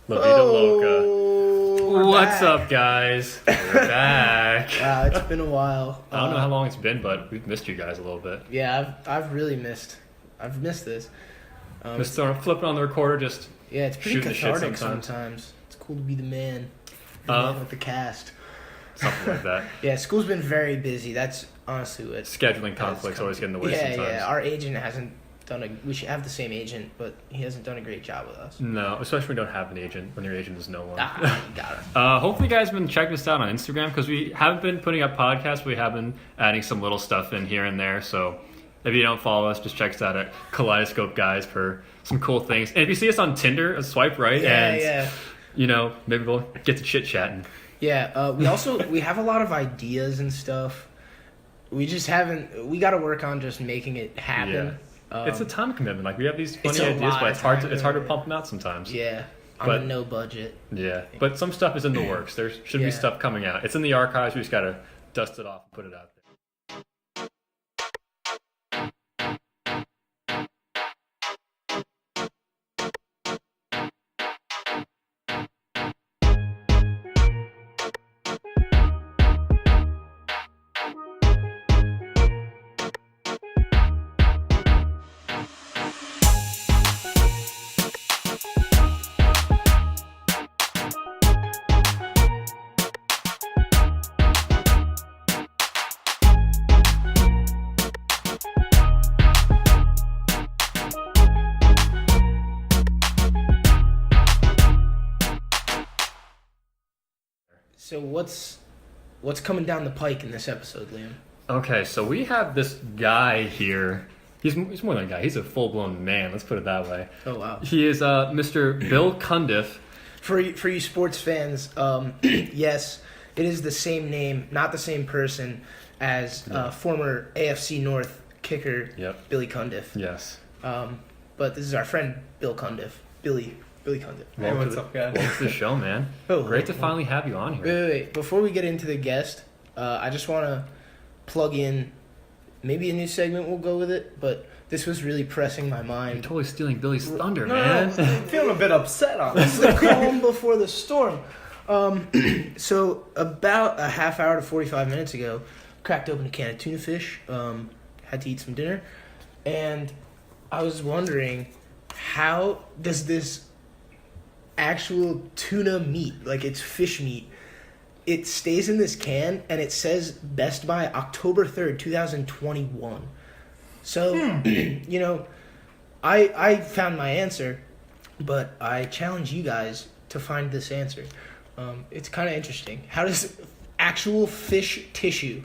La Vida Loca. Oh, What's up, guys? We're back. Wow, it's been a while. I don't know how long it's been, but we've missed you guys a little bit. Yeah, I've really missed. I've missed this. Just flipping on the recorder, just Yeah, it's pretty shooting the shit cathartic sometimes. sometimes. It's cool to be the man with the cast. something like that. Yeah, school's been very busy. That's honestly what. Scheduling conflicts always get in the way sometimes. Yeah. Our agent hasn't done a. We should have the same agent, but he hasn't done a great job with us. No, especially when you don't have an agent, when your agent is no one. You got it. Hopefully you guys have been checking us out on Instagram, because we haven't been putting up podcasts. We have been adding some little stuff in here and there. So if you don't follow us, just check us out at Kaleidoscope Guys for some cool things. And if you see us on Tinder, swipe right, you know, maybe we'll get to chit-chatting. Yeah, we have a lot of ideas and stuff. We just haven't. We got to work on just making it happen. Yeah. It's a time commitment. Like, we have these funny a ideas, lot but of it's hard time to pump them out sometimes. Yeah, on But- a no budget. Yeah, but some stuff is in the works. There should be stuff coming out. It's in the archives. We just gotta dust it off and put it out there. So what's coming down the pike in this episode, Liam? Okay, so we have this guy here. He's more than a guy. He's a full-blown man. Let's put it that way. Oh wow! He is Mr. Bill Cundiff. For you sports fans, yes, it is the same name, not the same person as former AFC North kicker Billy Cundiff. Yes. But this is our friend Bill Cundiff. Billy Cundiff. Hey, what's up, guys? Welcome to the show, man. Great to finally have you on here. Wait. Before we get into the guest, I just want to plug in maybe a new segment. We'll go with it, but this was really pressing my You're mind. totally stealing Billy's thunder, No, man. I'm feeling a bit upset on It's this. the calm before the storm. So about a half hour to 45 minutes ago, cracked open a can of tuna fish. Had to eat some dinner, and I was wondering, how does this actual tuna meat, like it's fish meat, it stays in this can and it says best by October 3rd, 2021. So, you know, I found my answer, but I challenge you guys to find this answer. It's kind of interesting. How does actual fish tissue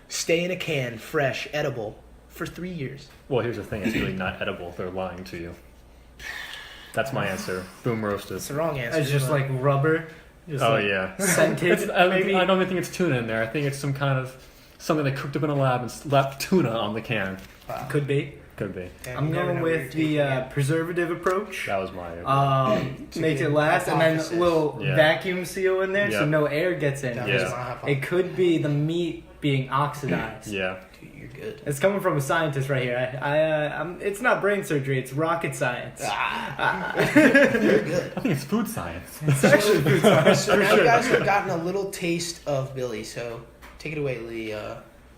stay in a can, fresh, edible, for 3 years? Well, here's the thing. It's really not edible. They're lying to you. That's my answer. Boom roasted. It's the wrong answer. It's just like rubber. Just scented. I maybe. don't even think it's tuna in there. I think it's something they cooked up in a lab and slapped tuna on the can. Wow. Could be. Could be. Damn, I'm you never going know where with you're the taking it. preservative approach. That was my Makes it last, and then a Hypothesis. little vacuum seal in there so Yeah. no air gets in. That Yeah. was my hypothesis. It could be the meat being oxidized. Yeah. Dude, you're good. It's coming from a scientist right here. It's not brain surgery. It's rocket science. You're good. I think it's food science. It's actually food science. So now you guys have gotten a little taste of Billy, so take it away, Lee.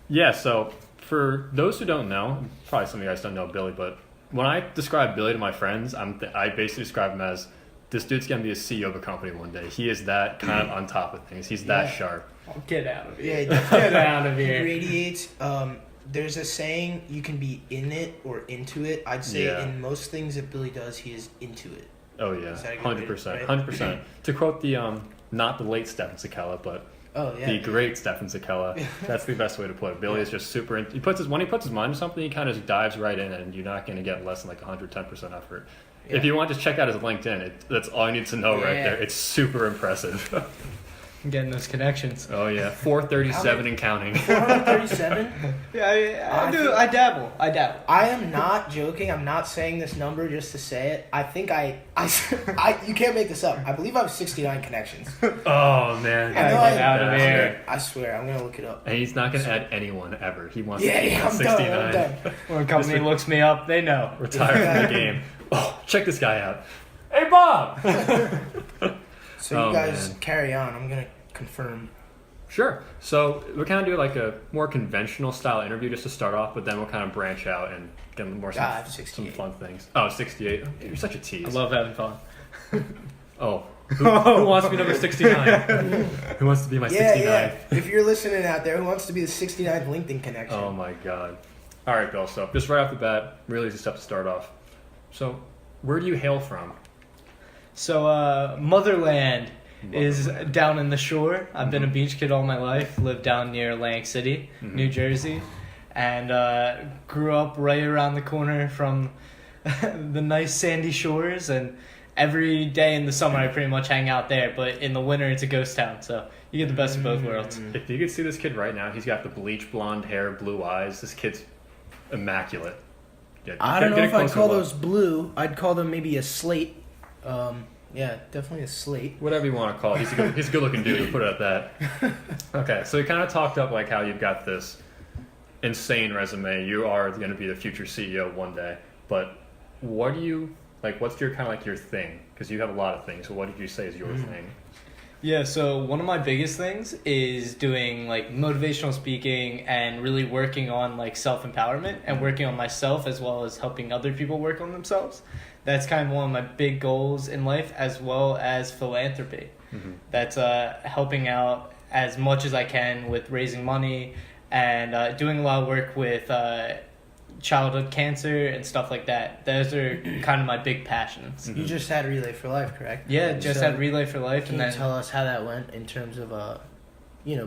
Yeah, so for those who don't know, probably some of you guys don't know Billy, but when I describe Billy to my friends, I basically describe him as, this dude's going to be a CEO of a company one day. He is that kind of on top of things. He's that sharp. Oh, get out of Yeah, here. Get out of he here. radiates. There's a saying, you can be in it or into it. I'd say in most things that Billy does, he is into it. Oh, yeah. Is that a good way, 100%. right? 100%. To quote the, not the late Stephen Sakella, but Oh, yeah. the great Stephen Sakella. That's the best way to put it. Billy is just super. When he puts his mind to something, he kind of just dives right in, and you're not going to get less than like 110% effort. Yeah. If you want, just check out his LinkedIn. That's all you need to know right there. It's super impressive. I'm getting those connections. Oh yeah, 437 and counting. 437? Yeah, I dabble. I am not joking. I'm not saying this number just to say it. I think you can't make this up. I believe I have 69 connections. Oh man, I know get out of here. I swear, I'm gonna look it up. and he's not going to add anyone ever. He wants to Yeah, keep yeah, at I'm 69. done. I'm done. When a company looks me up, they know. Retire from the game. Oh, check this guy out. Hey Bob. So you guys man. carry on. I'm gonna confirm. Sure. So we'll kind of do like a more conventional style interview just to start off, but then we'll kind of branch out and get more God, some 68. fun things. Oh, 68. You're such a tease. I love having fun. Oh, who wants to be number 69? Who wants to be my 69? Yeah. If you're listening out there, who wants to be the 69th LinkedIn connection? Oh my God. All right, Bill. So just right off the bat, really easy stuff to start off. So, where do you hail from? So, Motherland is down in the shore. I've been a beach kid all my life. Lived down near Atlantic City, New Jersey, and grew up right around the corner from the nice sandy shores. And every day in the summer, I pretty much hang out there. But in the winter, it's a ghost town. So you get the best of both worlds. If you could see this kid right now, he's got the bleach blonde hair, blue eyes. This kid's immaculate. Yeah, I don't know if I'd closer call look. those blue. I'd call them maybe a slate. Yeah, definitely a slate. Whatever you want to call it. He's a good looking dude. We'll put it at that. Okay, so you kind of talked up like how you've got this insane resume. You are going to be the future CEO one day. But what do you like? What's your kind of like your thing? Because you have a lot of things. So what did you say is your thing? Yeah, so one of my biggest things is doing like motivational speaking and really working on like self-empowerment and working on myself as well as helping other people work on themselves. That's kind of one of my big goals in life, as well as philanthropy. That's helping out as much as I can with raising money and doing a lot of work with childhood cancer and stuff like that. Those are kind of my big passions. You just had Relay for Life, correct? Yeah, just So, had Relay for Life. Can you tell us how that went in terms of,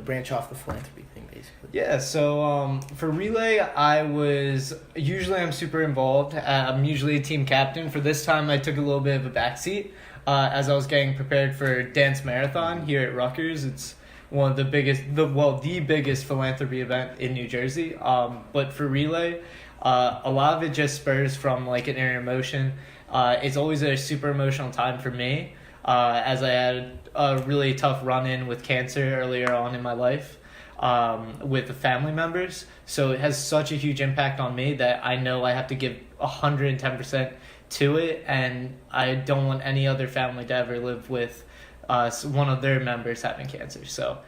branch off the philanthropy thing, basically? Yeah, so for Relay, I'm super involved. I'm usually a team captain. For this time, I took a little bit of a backseat as I was getting prepared for dance marathon here at Rutgers. It's one of the biggest philanthropy event in New Jersey. But for Relay, a lot of it just spurs from like an inner emotion. It's always a super emotional time for me, as I had a really tough run-in with cancer earlier on in my life with the family members. So it has such a huge impact on me that I know I have to give 110% to it, and I don't want any other family to ever live with one of their members having cancer. So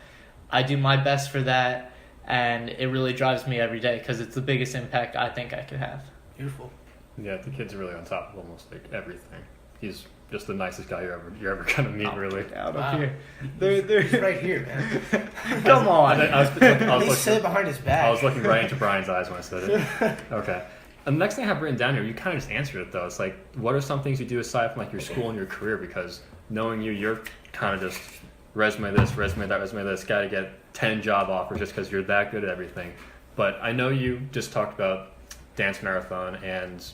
I do my best for that. And it really drives me every day because it's the biggest impact I think I could have. Beautiful. Yeah, the kid's really on top of almost like everything. He's just the nicest guy you're ever gonna meet, really. Out Wow. up here. They're He's right here, man. Come on. I was He said it behind his back. I was looking right into Brian's eyes when I said it. Okay. And the next thing I have written down here, you kind of just answered it though. It's like, what are some things you do aside from like your school and your career? Because knowing you're kind of just resume this, resume that, resume this, got to get 10 job offers just because you're that good at everything. But I know you just talked about dance marathon and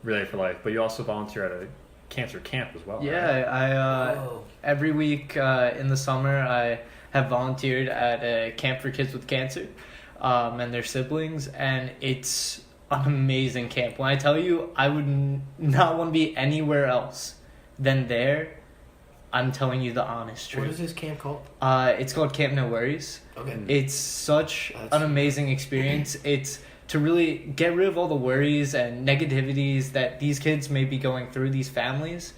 Relay for Life, but you also volunteer at a cancer camp as well. Right? Yeah, every week in the summer I have volunteered at a camp for kids with cancer and their siblings, and it's an amazing camp. When I tell you I would not want to be anywhere else than there, I'm telling you the honest truth. What is this camp called? It's called Camp No Worries. Okay. It's such an amazing experience. It's to really get rid of all the worries and negativities that these kids may be going through, these families.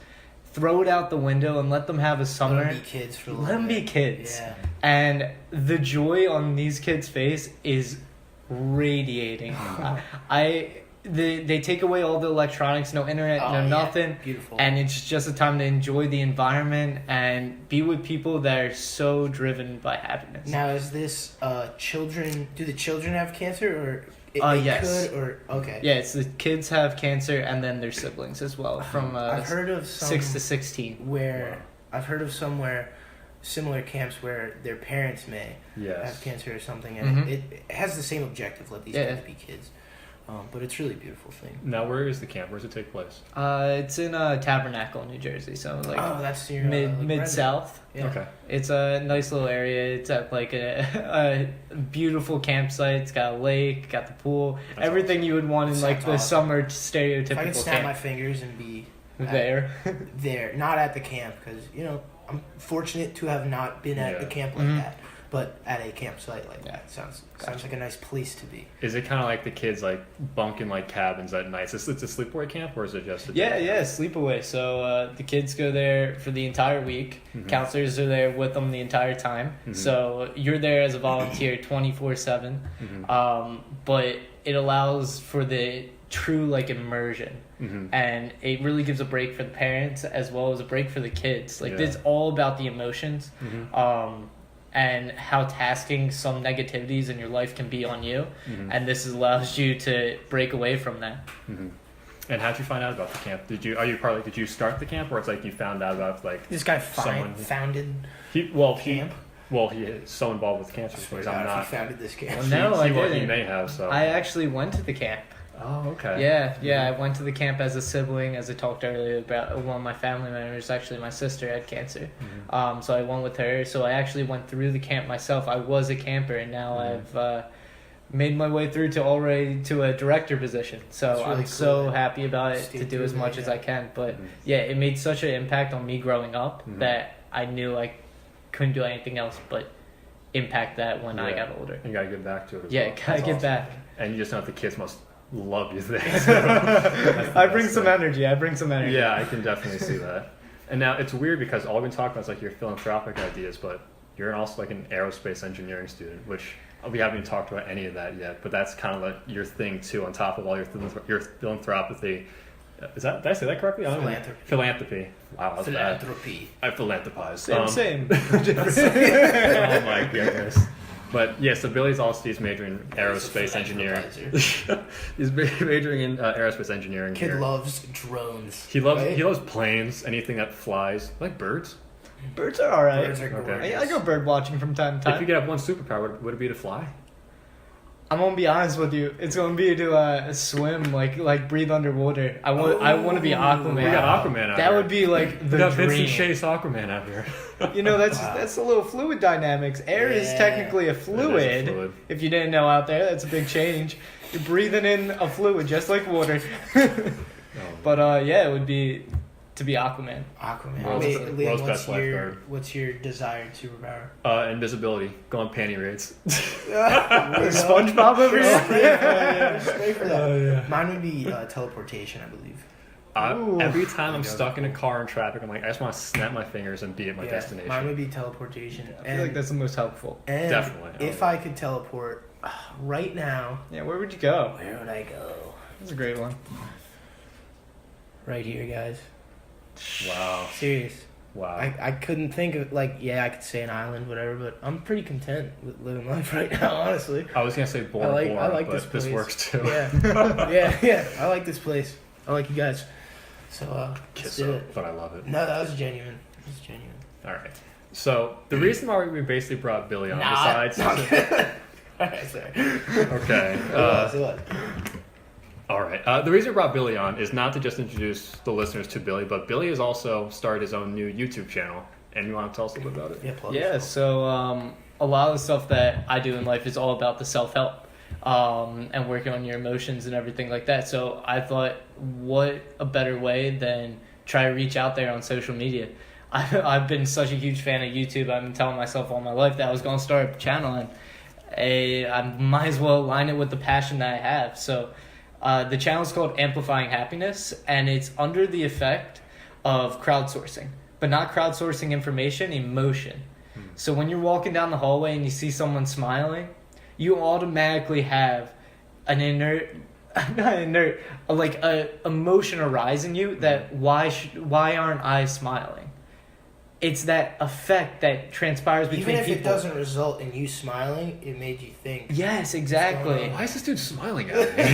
Throw it out the window and let them have a summer. Let them be kids for a little Let them bit. be kids. Yeah. And the joy on these kids' face is radiating. They take away all the electronics, no internet, no nothing. Beautiful. And it's just a time to enjoy the environment and be with people that are so driven by happiness. Now, is this children? Do the children have cancer, or yes. could, or okay? Yeah, it's the kids have cancer and then their siblings as well, from I've heard of some 6 to 16. where I've heard of somewhere similar camps where their parents may have cancer or something, and it has the same objective: let these kids be kids. But it's really a beautiful thing. Now, where is the camp? Where does it take place? It's in Tabernacle, New Jersey, so like that's your mid south. Yeah. Okay. It's a nice little area. It's at like a beautiful campsite. It's got a lake, got the pool, That's everything awesome. you would want in That like sounds the awesome. summer stereotypical If I could snap camp. my fingers and be There. there, not at the camp, because I'm fortunate to have not been at Yeah. the camp like that. but at a campsite like that sounds like a nice place to be. Is it kind of like the kids like bunk in like cabins at night? It's a sleepaway camp, or is it just a day camp? Sleepaway. So the kids go there for the entire week. Counselors are there with them the entire time. So you're there as a volunteer 24/7. But it allows for the true like immersion, and it really gives a break for the parents as well as a break for the kids. Like it's all about the emotions. And how tasking some negativities in your life can be on you, and this allows you to break away from that. And how'd you find out about the camp? Did you start the camp, or it's like you found out about like This guy someone founded camp? He is so involved with cancer stories. I'm not. He founded this camp. Well, no, I didn't. He may have. So I actually went to the camp. Oh, okay. Yeah. I went to the camp as a sibling, as I talked earlier about one of my family members. Actually, my sister had cancer, so I went with her. So I actually went through the camp myself. I was a camper, and now I've made my way through to a director position. So really I'm cool, so man. happy about it Stay to do through as much that, as I can. But it made such an impact on me growing up that I knew I couldn't do anything else but impact that when I got older. You gotta give back to it. Yeah, gotta give back. And you just know that the kids must love you there. I bring some energy. Yeah, I can definitely see that. And now it's weird because all we've been talking about is like your philanthropic ideas, but you're also like an aerospace engineering student, which we haven't even talked about any of that yet. But that's kind of like your thing too, on top of all your philanthropy. Did I say that correctly? Philanthropy. Wow, that's Philanthropy. bad. I philanthropize. Same. Oh my goodness. But yeah, so Billy's majoring in aerospace engineering. He's majoring in aerospace engineering. Kid loves drones. He loves planes, anything that flies. Like birds. Birds are alright. Birds are gorgeous. I go bird watching from time to time. If you could have one superpower, would it be to fly? I'm gonna be honest with you. It's gonna be to swim, like breathe underwater. I want to be Aquaman. We got Aquaman out That here. would be like the We got dream. Vincent Chase Aquaman out here. You know, that's a little fluid dynamics. Air is technically a fluid. fluid. If you didn't know out there, that's a big change. You're breathing in a fluid just like water. But it would be to be Aquaman. World's best lifeguard. What's your desired superpower? Invisibility. Go on panty raids. SpongeBob over here. Straight for that. Mine would be teleportation, I believe. Every time I'm stuck in a car in traffic, I'm like, I just want to snap my fingers and be at my destination. Mine would be teleportation. I feel like that's the most helpful. And definitely. If I could teleport right now, where would you go? where would I go? That's a great one. Right here, guys. Wow. Serious. Wow. I couldn't think of, I could say an island, whatever, but I'm pretty content with living life right now, honestly. I was going to say boring, I like but this works too. Yeah. I like this place. I like you guys. So, Kiss let's do up, it. but I love it. No, that was genuine. All right. So the reason why we basically brought Billy on, besides... Alright, sorry. Okay. Say what? All right. The reason we brought Billy on is not to just introduce the listeners to Billy, but Billy has also started his own new YouTube channel. And you want to tell us a little bit about it? Yeah, so a lot of the stuff that I do in life is all about the self-help and working on your emotions and everything like that. So I thought, what a better way than try to reach out there on social media. I've been such a huge fan of YouTube. I've been telling myself all my life that I was going to start a channel, and I might as well align it with the passion that I have. So the channel is called Amplifying Happiness, and it's under the effect of crowdsourcing, but not crowdsourcing information, emotion. So when you're walking down the hallway and you see someone smiling, you automatically have an emotion arise in you that why aren't I smiling? It's that effect that transpires between people. Even if it doesn't result in you smiling, it made you think. Yes, exactly. Why is this dude smiling at me?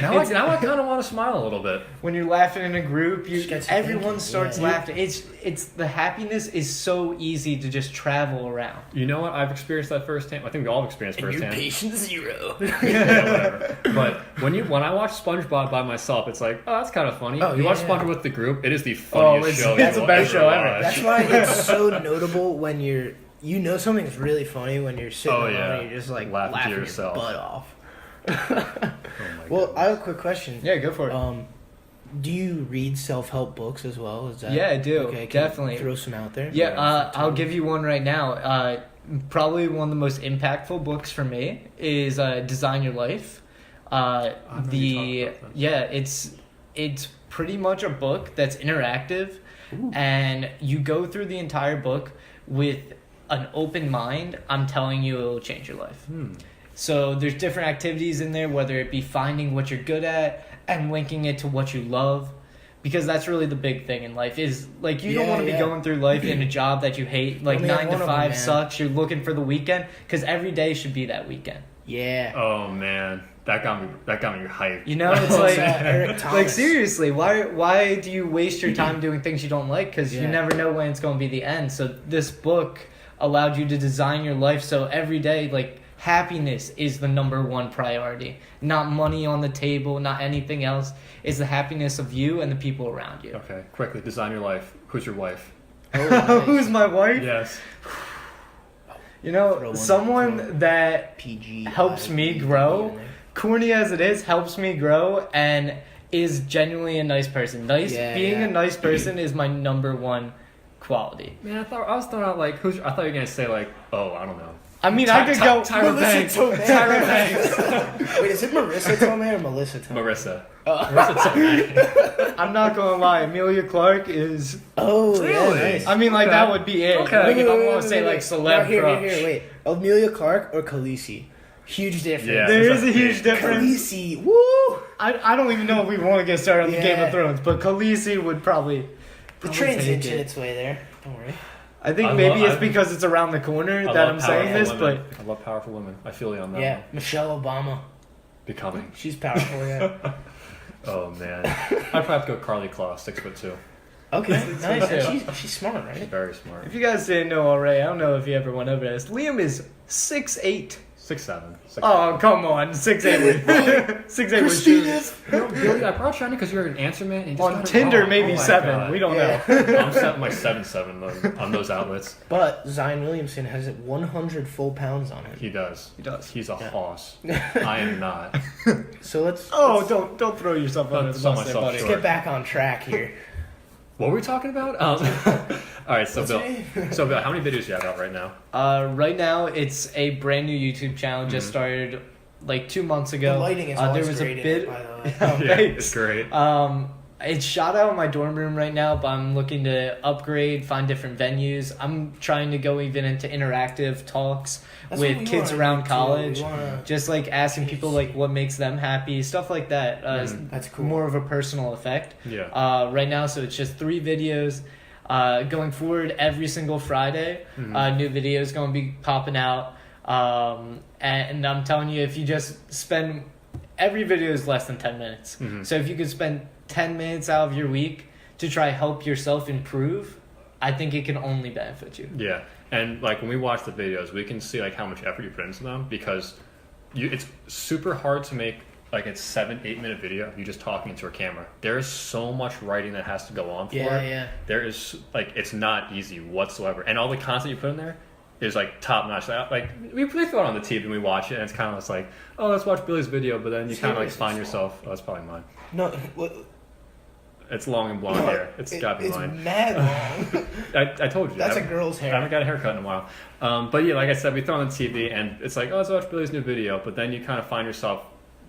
now I kind of want to smile a little bit. When you're laughing in a group, everyone thinking, starts laughing. It's the happiness is so easy to just travel around. You know what? I've experienced that firsthand. I think we all have experienced And firsthand. you're patient zero. Yeah, whatever. But when I watch SpongeBob by myself, it's like, oh, that's kind of funny. You watch SpongeBob with the group, it is the funniest show. That's the best show ever. That's why it's so notable when something's really funny when you're sitting alone and you're just like laughing to yourself. your butt off. Well, I have a quick question. Yeah, go for it. Do you read self-help books as well? Is that Yeah, I do. Okay, Definitely. throw some out there. Yeah, I'll give you one right now. probably one of the most impactful books for me is Design Your Life. It's pretty much a book that's interactive. Ooh. And you go through the entire book with an open mind. I'm telling you, it will change your life. So there's different activities in there, whether it be finding what you're good at and linking it to what you love. Because that's really the big thing in life is, like, you don't want to be going through life in a job that you hate. Like, 9 to 5 sucks. You're looking for the weekend because every day should be that weekend. Yeah. Oh man, that got me hyped. You know, it's like, Eric Thomas. like seriously, why do you waste your time doing things you don't like? Because you never know when it's going to be the end. So this book allowed you to design your life so every day, like, happiness is the number one priority. Not money on the table, not anything else. It's the happiness of you and the people around you. Okay, quickly, design your life. Who's your wife? Oh, nice. Who's my wife? Yes. You know, someone that PG helps me grow, corny as it is, helps me grow and is genuinely a nice person. Being a nice person is my number one quality. Man, I was throwing out like I thought you were gonna say like, oh, I don't know. I mean, I could go Tyra Banks. Tyra Banks. Wait, is it Marissa Tomei or Melissa Tomei? Marissa. Marissa Tomei. I'm not gonna lie, Amelia Clark is. Oh, Really? yeah, nice. I mean, like, that would be it. Okay. Like, if I want to say, like, celeb Here, crush. wait. Amelia Clark or Khaleesi? Huge difference. Yeah. There is a huge difference. Khaleesi, woo! I don't even know if we want to get started on the Game Yeah. of Thrones, but Khaleesi would probably The take transition it. its way there. Don't worry. I think I maybe love- it's because it's around the corner I that love I'm saying this, powerful women. but I love powerful women. I feel you on that Yeah, one. Michelle Obama. Becoming. She's powerful, yeah. Oh man. I'd probably have to go Carly Claw, 6'2". Okay, nice. too. And she's smart, She's right? very smart. if you guys didn't know already, I don't know if you ever went over this. Liam is 6'8". 6'7". Oh, come on. 6'8". 6'8" was shoes. No, Billy, I brought you on because you're an answer man. And you just On got it Tinder, wrong. maybe Oh my 7. God. We don't Yeah. know. I'm set like 7'7" on those outlets. But Zion Williamson has 100 full pounds on him. He does. He does. He's a Yeah. hoss. I am not. So let's Don't throw yourself under the Sell bus there, myself buddy. let's get back on track here. What were we talking about? All right, so What's Bill. your name? So Bill, how many videos do you have out right now? Right now, it's a brand new YouTube channel. Just started like 2 months ago. The lighting is there always was great a in bit. it, by the way. Oh, Yeah, thanks. it's great. It's shot out in my dorm room right now, but I'm looking to upgrade, find different venues. I'm trying to go even into interactive talks That's what with we kids wanna around do, too. college. We wanna- Just like asking people like what makes them happy, stuff like that. That's cool. More of a personal effect. Yeah. Right now, so it's just 3 videos. Going forward, every single Friday, new videos going to be popping out. And I'm telling you, if you just spend, every video is less than 10 minutes. So if you could spend 10 minutes out of your week to try help yourself improve, I think it can only benefit you. Yeah, and like when we watch the videos, we can see like how much effort you put into them because it's super hard to make like a 7-8 minute video of you just talking into a camera. There is so much writing that has to go on for it. Yeah. There is like it's not easy whatsoever, and all the content you put in there is like top notch. Like we throw it on the TV and we watch it, and it's kind of just like, oh, let's watch Billy's video, but then you kind of like find yourself. Oh, that's probably mine. No, It's long and blonde hair. It's gotta be it's mine. mad long. I told you. That's I a girl's I hair. haven't got a haircut in a while. But yeah, like I said, we throw on the TV and it's like, oh, let's watch Billy's new video. But then you kind of find yourself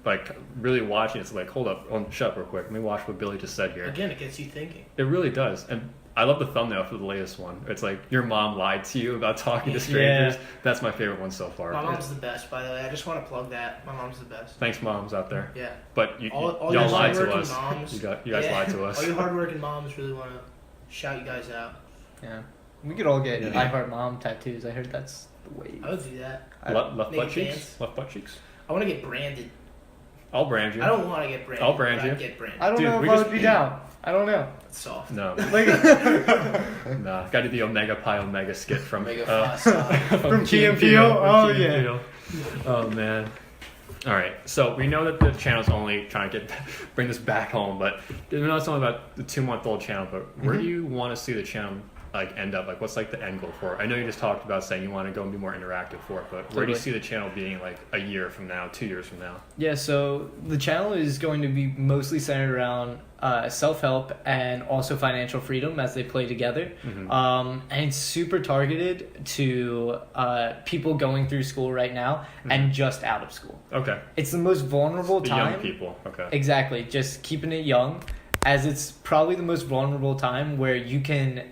like really watching. It's like, hold up, shut up real quick. Let me watch what Billy just said here. Again, it gets you thinking. It really does. And I love the thumbnail for the latest one. It's like, your mom lied to you about talking to strangers. Yeah. That's my favorite one so far. My mom's the best, by the way. I just want to plug that. My mom's the best. Thanks, moms out there. Yeah. But All y'all you lied to hardworking us. moms. You guys lied to us. All you hardworking moms really want to shout you guys out. Yeah. We could all get Yeah. I Heart Mom tattoos. I heard that's the way. I would do that. Left Make butt cheeks? bands. Left butt cheeks? I want to get branded. I'll brand you. I don't want to get branded. I'll brand but you. I'd get branded. I don't Dude, know we if I just- would be down. I don't know. It's soft. No. Like Nah, got to do the Omega Pi Omega skit from Omega Phi Psi. from Key and Key and Peele? Peele, Oh, Key and yeah. Peele. Oh man. All right, so we know that the channel's only trying to bring this back home, but we know it's only about the 2-month-old channel. But where do you want to see the channel like end up? Like, what's like the end goal for it? I know you just talked about saying you want to go and be more interactive for it, but where do you see the channel being like a year from now, 2 years from now? Yeah, so the channel is going to be mostly centered around self-help and also financial freedom as they play together. And it's super targeted to people going through school right now and just out of school. Okay. It's the most vulnerable The time. young people. Okay. Exactly. Just keeping it young, as it's probably the most vulnerable time where you can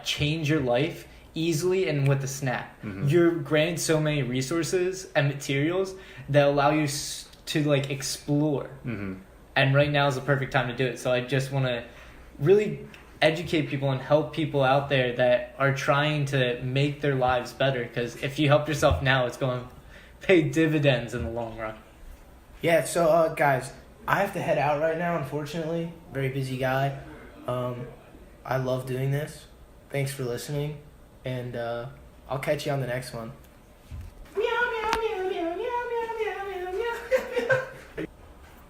change your life easily and with a snap. You're granted so many resources and materials that allow you to like explore. And right now is the perfect time to do it. So I just want to really educate people and help people out there that are trying to make their lives better. Because if you help yourself now, it's going to pay dividends in the long run. Yeah, so guys, I have to head out right now, unfortunately. Very busy guy. I love doing this. Thanks for listening, and I'll catch you on the next one.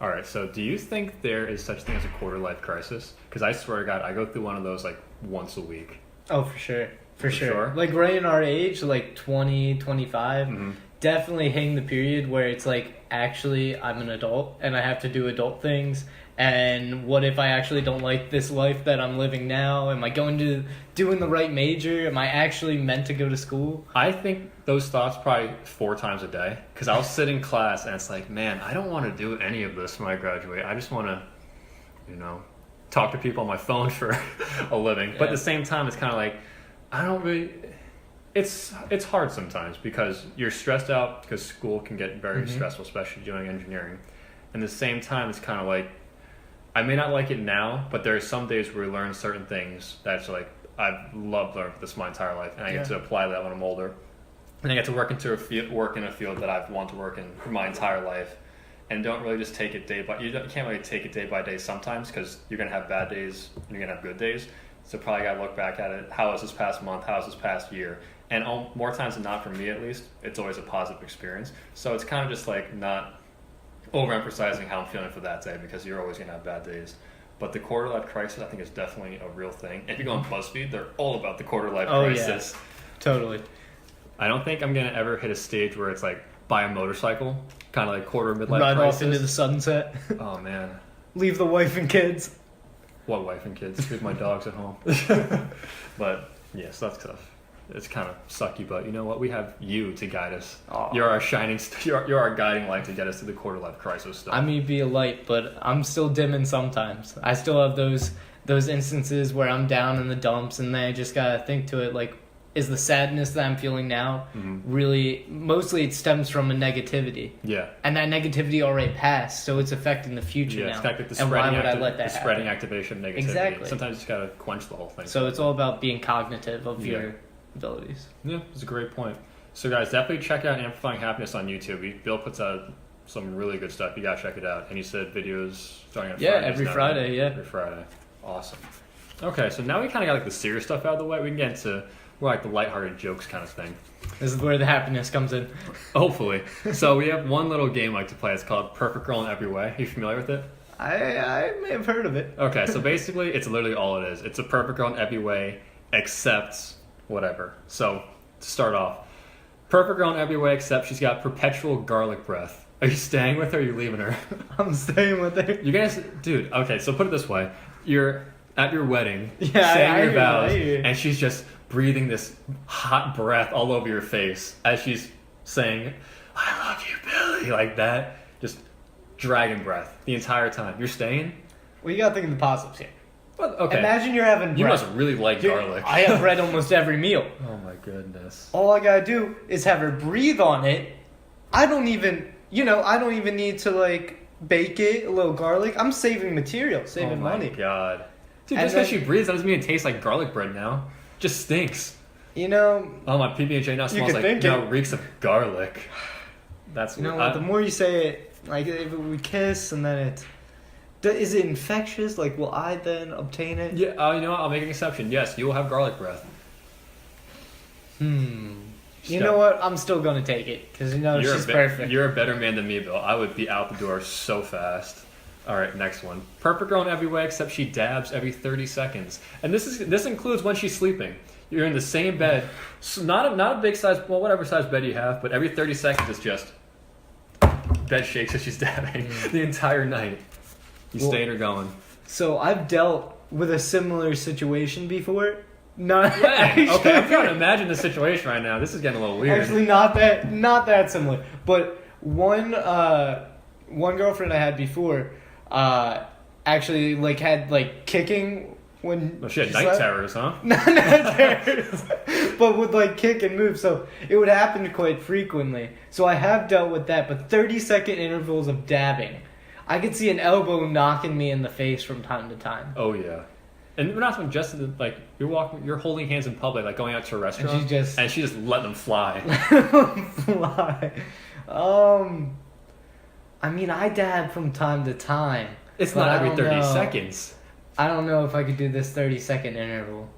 All right, so do you think there is such thing as a quarter life crisis? Because I swear to God, I go through one of those like once a week. Oh, for sure. For sure. Sure? Like right in our age, like 20, 25, definitely hitting the period where it's like, actually, I'm an adult and I have to do adult things. And what if I actually don't like this life that I'm living now? Am I going to doing the right major? Am I actually meant to go to school? I think those thoughts probably 4 times a day. Because I'll sit in class and it's like, man, I don't want to do any of this when I graduate. I just want to, you know, talk to people on my phone for a living. But at the same time, it's kind of like, I don't really... It's hard sometimes because you're stressed out because school can get very stressful, especially doing engineering. And at the same time, it's kind of like, I may not like it now, but there are some days where we learn certain things that's like, I've loved learning this my entire life, and I get to apply that when I'm older. And I get to work in a field that I've wanted to work in for my entire life, and don't really just take it you can't really take it day by day sometimes because you're going to have bad days and you're going to have good days. So probably got to look back at it. How was this past month? How was this past year? And more times than not, for me at least, it's always a positive experience. So it's kind of just like not overemphasizing how I'm feeling for that day because you're always going to have bad days. But the quarter life crisis, I think, is definitely a real thing. If you go on BuzzFeed, they're all about the quarter life crisis. Yeah. Totally. I don't think I'm going to ever hit a stage where it's like buy a motorcycle, kind of like quarter midlife Ride crisis. off into the sunset. Oh, man. Leave the wife and kids. What wife and kids? Leave my dogs at home. But, yes, that's tough. It's kind of sucky, but you know what? We have you to guide us. Aww. You're our you're our guiding light to get us to the quarter life crisis stuff. I may be a light, but I'm still dimming sometimes. I still have those instances where I'm down in the dumps, and then I just gotta think to it like, is the sadness that I'm feeling now really, mostly it stems from a negativity. Yeah. And that negativity already passed, so it's affecting the future now. It's kind of like the and why would I let that happen? spreading activation of negativity. Exactly. Sometimes you just gotta quench the whole thing. So it's all about being cognitive of your abilities. Yeah, it's a great point. So guys, definitely check out Amplifying Happiness on YouTube. Bill puts out some really good stuff. You gotta check it out. And you said videos starting on Fridays. Every Friday. Every Friday. Awesome. Okay, so now we kind of got like the serious stuff out of the way. We can get into more like the lighthearted jokes kind of thing. This is where the happiness comes in. Hopefully. So we have one little game I like to play. It's called Perfect Girl in Every Way. Are you familiar with it? I may have heard of it. Okay, so basically it's literally all it is. It's a perfect girl in every way except whatever. So to start off, perfect girl in every way except she's got perpetual garlic breath. Are you staying with her or are you leaving her? I'm staying with her. You guys, dude, okay, so put it this way. You're at your wedding, saying your vows, and she's just breathing this hot breath all over your face as she's saying, I love you, Billy, like that. Just dragon breath the entire time. You're staying? Well, you gotta think of the positives here. Well, okay. Imagine you're having bread. You must really like garlic. I have bread almost every meal. Oh my goodness. All I gotta do is have her breathe on it. I don't even need to like bake it, a little garlic. I'm saving material, saving money. Oh my god. Dude, just because she breathes, that doesn't mean it tastes like garlic bread now. It just stinks. You know. Oh, my PB&J now smells like, it reeks of garlic. That's what, the more you say it, like if we kiss and then it's, is it infectious? Like, will I then obtain it? Yeah, you know what? I'll make an exception. Yes, you will have garlic breath. You know what? I'm still going to take it because, she's perfect. You're a better man than me, Bill. I would be out the door so fast. All right, next one. Perfect girl in every way except she dabs every 30 seconds. And this includes when she's sleeping. You're in the same bed, so not a big size, well, whatever size bed you have, but every 30 seconds it's just bed shakes as she's dabbing the entire night. You staying or going? So I've dealt with a similar situation before. Not Okay, I'm trying to imagine the situation right now. This is getting a little weird. Actually, not that similar. But one girlfriend I had before, actually like had like kicking when Well, she had night slept. terrors, huh? Not terrors, but would like kick and move. So it would happen quite frequently. So I have dealt with that. But 30-second intervals of dabbing, I could see an elbow knocking me in the face from time to time. Oh yeah. And we're not talking just like you're holding hands in public, like going out to a restaurant, And she just letting them fly. Fly. I mean, I dab from time to time. It's but not I every don't 30 know. seconds. I don't know if I could do this 30-second interval.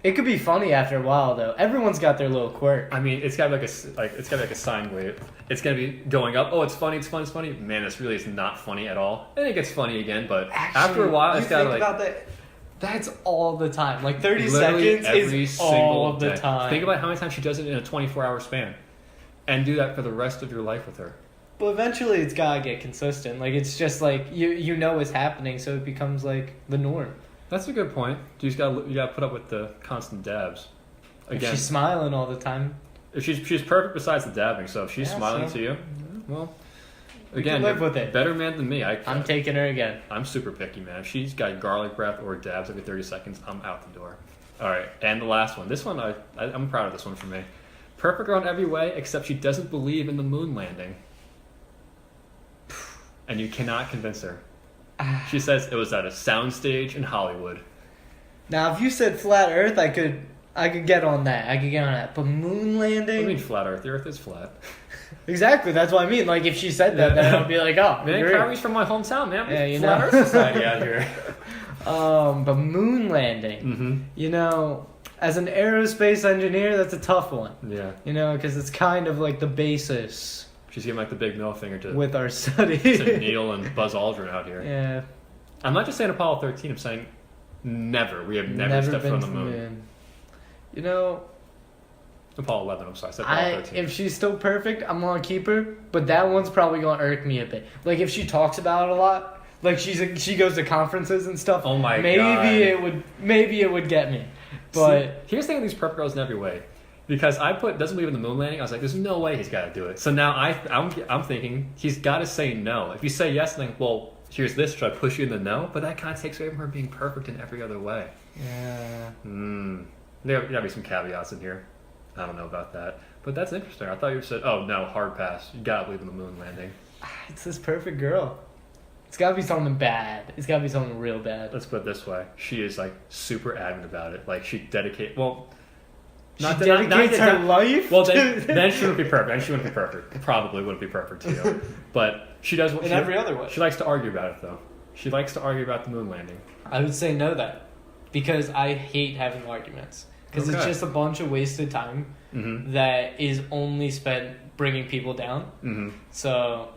It could be funny after a while, though. Everyone's got their little quirk. I mean, it's gotta be like a sine wave. It's gonna be going up. Oh, it's funny. It's fun. It's funny. Man, this really is not funny at all. And it gets funny again, but Actually, after a while, you it's gotta think like about that. That's all the time. Like 30 literally seconds every is single all the day. time. Think about how many times she does it in a 24-hour span, and do that for the rest of your life with her. But eventually, it's gotta get consistent. Like it's just like you know what's happening, so it becomes like the norm. That's a good point. You gotta put up with the constant dabs. If Again, she's smiling all the time, if she's perfect besides the dabbing. So if she's Yeah, smiling so- to you, well, We again, can live you're with it. better man than me. I'm taking her again. I'm super picky, man. If she's got garlic breath or dabs every 30 seconds, I'm out the door. All right, and the last one. This one, I'm proud of this one for me. Perfect girl in every way, except she doesn't believe in the moon landing. And you cannot convince her. She says it was at a soundstage in Hollywood. Now, if you said flat Earth, I could get on that. But moon landing? I mean, flat Earth. The Earth is flat. Exactly. That's what I mean. Like, if she said that, then I'd be like, oh, Man, you're Kyrie's from my hometown, man. Yeah, you flat know. Earth society out here. But moon landing, Mm-hmm. you know, as an aerospace engineer, that's a tough one. Yeah. You know, because it's kind of like the basis She's giving like the big middle finger to with our study. Neil and Buzz Aldrin out here. Yeah. I'm not just saying Apollo 13. I'm saying never. We have never stepped been on to the moon. You know, Apollo 11. I'm sorry. I said Apollo 13. if she's still perfect, I'm gonna keep her. But that one's probably gonna irk me a bit. Like if she talks about it a lot, like she goes to conferences and stuff. Oh my maybe God. Maybe it would get me. But See, here's the thing with these prep girls in every way. Because I put doesn't believe in the moon landing, I was like, there's no way he's got to do it. So now I'm thinking he's got to say no. If you say yes, then well, here's this. Should I push you in the no? But that kind of takes away from her being perfect in every other way. yeah. There gotta be some caveats in here. I don't know about that, but that's interesting. I thought you said, oh no, hard pass. You gotta believe in the moon landing. It's this perfect girl. It's gotta be something bad. It's gotta be something real bad. Let's put it this way: she is like super adamant about it. Like she dedicates. Well, She dedicates her life. Well, then she wouldn't be perfect. And she wouldn't be perfect. Probably wouldn't be perfect to you. But she does. In every other way. She likes to argue about it, though. She likes to argue about the moon landing. I would say no then, because I hate having arguments. Because it's Okay. just a bunch of wasted time Mm-hmm. that is only spent bringing people down. Mm-hmm. So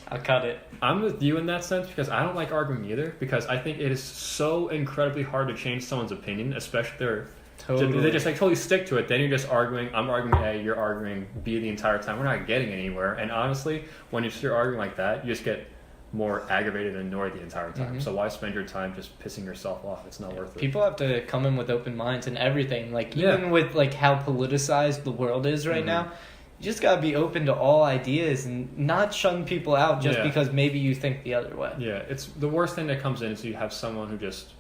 I'll cut it. I'm with you in that sense because I don't like arguing either. Because I think it is so incredibly hard to change someone's opinion, especially if they're they just like totally stick to it. Then you're just arguing. I'm arguing A, you're arguing B the entire time. We're not getting anywhere. And honestly, when you're arguing like that, you just get more aggravated and annoyed the entire time. Mm-hmm. So why spend your time just pissing yourself off? It's not worth it. People have to come in with open minds and everything. Like Yeah. even with like how politicized the world is right Mhm. now, you just gotta be open to all ideas and not shun people out just Yeah. because maybe you think the other way. Yeah, it's the worst thing that comes in is you have someone who just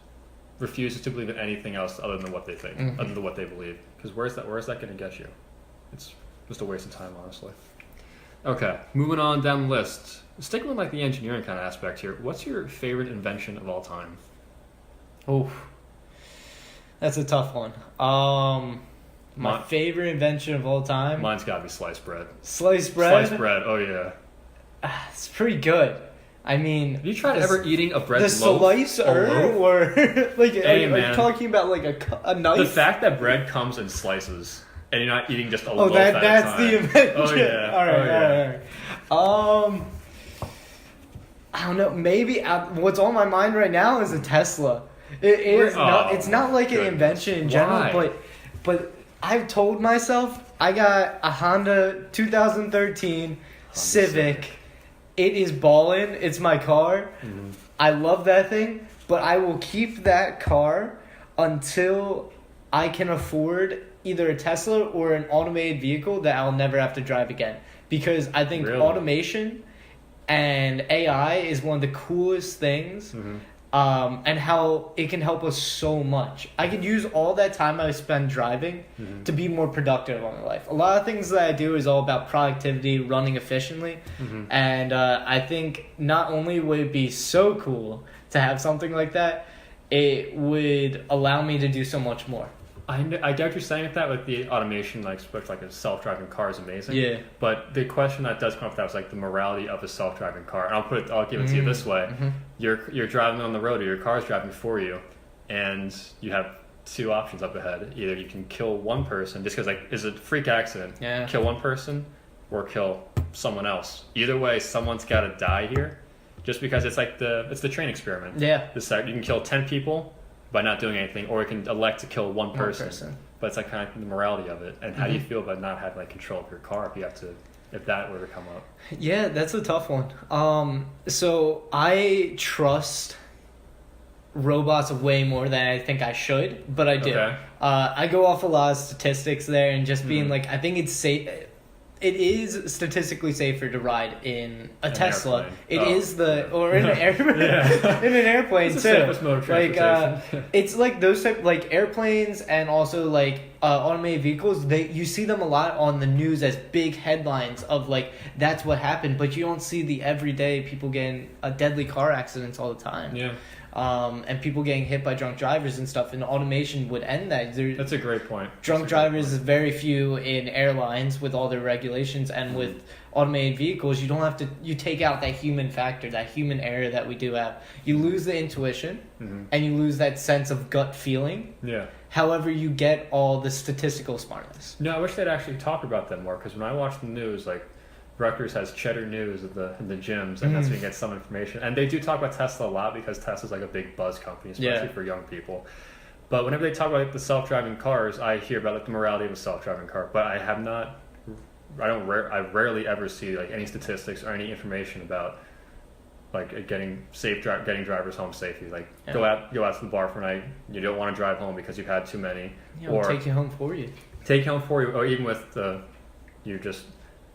refuses to believe in anything else other than what they think, Mhm. other than what they believe. Because where's that going to get you? It's just a waste of time, honestly. Okay, moving on down the list. Sticking with like the engineering kind of aspect here. What's your favorite invention of all time? Oh, that's a tough one. My Mine- favorite invention of all time, Mine's got to be sliced bread. sliced bread. Sliced bread. Oh yeah. It's pretty good. I mean, Have you tried the- ever eating a bread the loaf? slicer A loaf? or like Hey, are you man. talking about like a knife? The fact that bread comes in slices and you're not eating just a Oh, loaf at a that's time. the invention. Oh yeah. All right, Oh, yeah. all right. I don't know. Maybe what's on my mind right now is a Tesla. It is not. It's not like an invention in general, Why? but I've told myself I got a Honda 2013 Civic. It is ballin'. It's my car. Mm-hmm. I love that thing, but I will keep that car until I can afford either a Tesla or an automated vehicle that I'll never have to drive again. Because I think Really? automation and AI is one of the coolest things, and how it can help us so much. I could use all that time I spend driving to be more productive on my life. A lot of things that I do is all about productivity, running efficiently, and I think not only would it be so cool to have something like that, it would allow me to do so much more. I get what you're saying with that, with the automation, like a self-driving car is amazing. Yeah. But the question that does come up with that was like the morality of a self-driving car. And I'll give it to you this way: you're driving on the road, or your car's driving for you, and you have two options up ahead. Either you can kill one person just because it's a freak accident. Yeah. Kill one person, or kill someone else. Either way, someone's got to die here, just because it's the train experiment. Yeah. You can kill 10 people by not doing anything, or you can elect to kill one person. But it's like kind of the morality of it. And how do you feel about not having control of your car if that were to come up? Yeah, that's a tough one. So I trust robots way more than I think I should, but I do. Okay. I go off a lot of statistics there, and just being I think it's safe. It is statistically safer to ride in a Tesla. Airplane. It is or in an airplane. Yeah. In an airplane It's the too. safest mode of transportation. It's like those type airplanes, and also automated vehicles. You see them a lot on the news as big headlines of that's what happened, but you don't see the everyday people getting deadly car accidents all the time. Yeah. And people getting hit by drunk drivers and stuff, and automation would end that. That's a great point. Drunk drivers is very few in airlines with all their regulations, and with automated vehicles, you take out that human factor, that human error that we do have. You lose the intuition, and you lose that sense of gut feeling. Yeah. However, you get all the statistical smartness. No, I wish they'd actually talk about that more, because when I watch the news, Rutgers has Cheddar News in the gyms, and that's where you get some information. And they do talk about Tesla a lot, because Tesla's a big buzz company, especially for young people. But whenever they talk about the self-driving cars, I hear about the morality of a self-driving car. But I rarely ever see any statistics or any information about getting drivers home safely. Go out to the bar for a night. You don't want to drive home because you've had too many. Or take you home for you. Take you home for you, or even with you just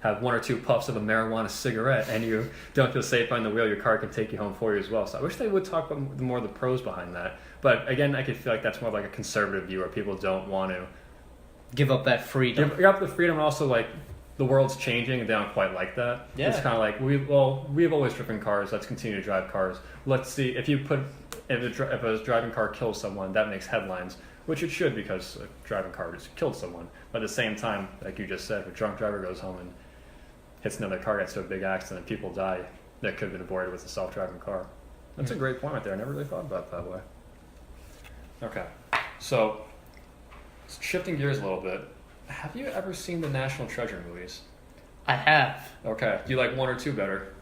have one or two puffs of a marijuana cigarette and you don't feel safe behind the wheel, your car can take you home for you as well. So I wish they would talk about more of the pros behind that. But again, I could feel that's more of a conservative view, where people don't want to give up that freedom. Give up the freedom, and also the world's changing and they don't quite like that. Yeah. It's kind of we've always driven cars, let's continue to drive cars. Let's see, if a driving car kills someone, that makes headlines, which it should, because a driving car just killed someone. But at the same time, like you just said, if a drunk driver goes home and hits another car, gets to a big accident, people die, that could have been avoided with a self-driving car. That's a great point right there. I never really thought about it that way. Okay, so shifting gears a little bit, have you ever seen the National Treasure movies? I have. Okay, do you like one or two better?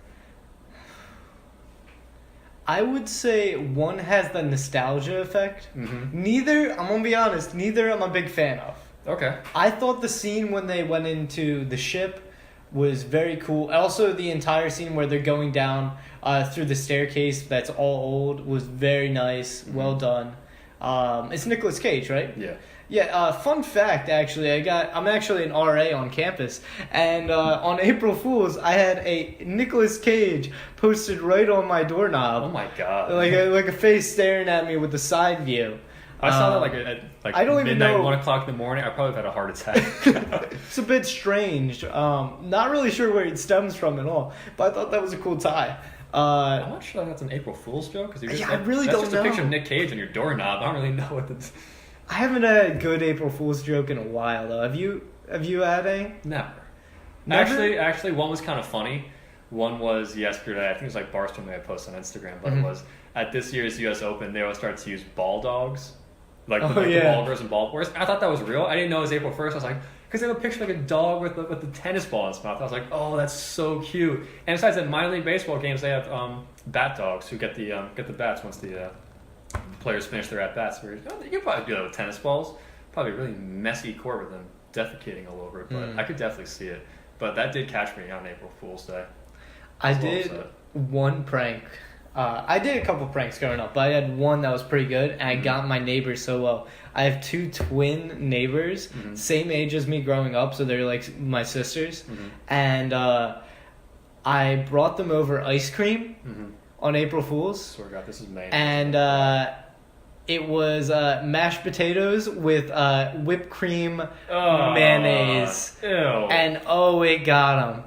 I would say one has the nostalgia effect. Mm-hmm. Neither, I'm gonna be honest, I'm a big fan of. Okay. I thought the scene when they went into the ship was very cool. Also, the entire scene where they're going down through the staircase that's all old was very nice. Mm-hmm. Well done. It's Nicolas Cage, right? Yeah. Yeah, fun fact, actually, I'm actually an RA on campus, and on April Fool's, I had a Nicolas Cage posted right on my doorknob. Oh my god. Like a face staring at me with the side view. I saw that at I don't even midnight, know. 1 o'clock in the morning. I probably had a heart attack. It's a bit strange. Not really sure where it stems from at all, but I thought that was a cool tie. I'm not sure that's an April Fool's joke. I really don't know. That's just a picture of Nick Cage on your doorknob. I don't really know what the... I haven't had a good April Fool's joke in a while, though. Have you had any? Never. Never? Actually, one was kind of funny. One was yesterday. I think it was Barstool may have posted on Instagram, but it was at this year's U.S. Open. They all started to use ball dogs, the ball girls and ball boys. I thought that was real. I didn't know it was April 1st. I was like, because they have a picture of a dog with the tennis ball in its mouth. I was like, oh, that's so cute. And besides that, minor league baseball games, they have bat dogs who get the bats once the players finish their at bats. You could probably do that with tennis balls. Probably a really messy court with them defecating all over it, but I could definitely see it. But that did catch me on April Fool's Day. I did one prank. I did a couple pranks growing up, but I had one that was pretty good, and I got my neighbors so well. I have 2 twin neighbors, same age as me growing up, so they're like my sisters. And I brought them over ice cream on April Fool's. Swear to God, this is May. And it was mashed potatoes with whipped cream, mayonnaise. Ew. And it got them.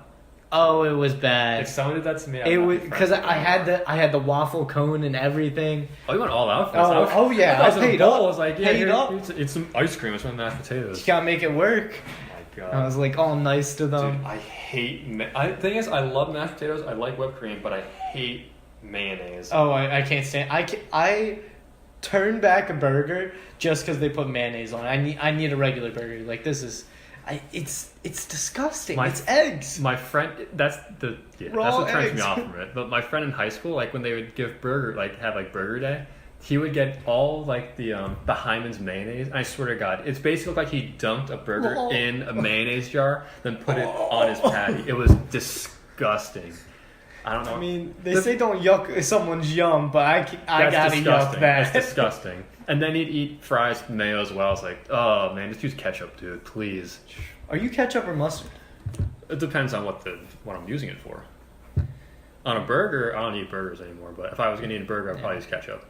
Oh, it was bad. If someone did that to me, it was because I had the waffle cone and everything. Oh, you went all out for this. Yeah, I paid up. I was like, yeah, paid up. It's some ice cream. It's some mashed potatoes. You gotta make it work. Oh my God. I was like all nice to them. Dude, I hate. The thing is, I love mashed potatoes. I like whipped cream, but I hate mayonnaise. Oh, I can't stand. I turn back a burger just because they put mayonnaise on it. I need a regular burger. Like this is. It's disgusting. It's eggs. My friend, that's what turns me off from it. But my friend in high school, like when they would give have burger day, he would get all like the Hyman's mayonnaise. And I swear to God, it's basically like he dunked a burger in a mayonnaise jar, then put it on his patty. It was disgusting. I don't know. I mean, they say don't yuck someone's yum, but I gotta yuck that. That's disgusting. And then he'd eat fries with mayo as well. I was like, oh man, just use ketchup, dude, please. Are you ketchup or mustard? It depends on what I'm using it for. On a burger, I don't eat burgers anymore. But if I was gonna eat a burger, I'd probably use ketchup.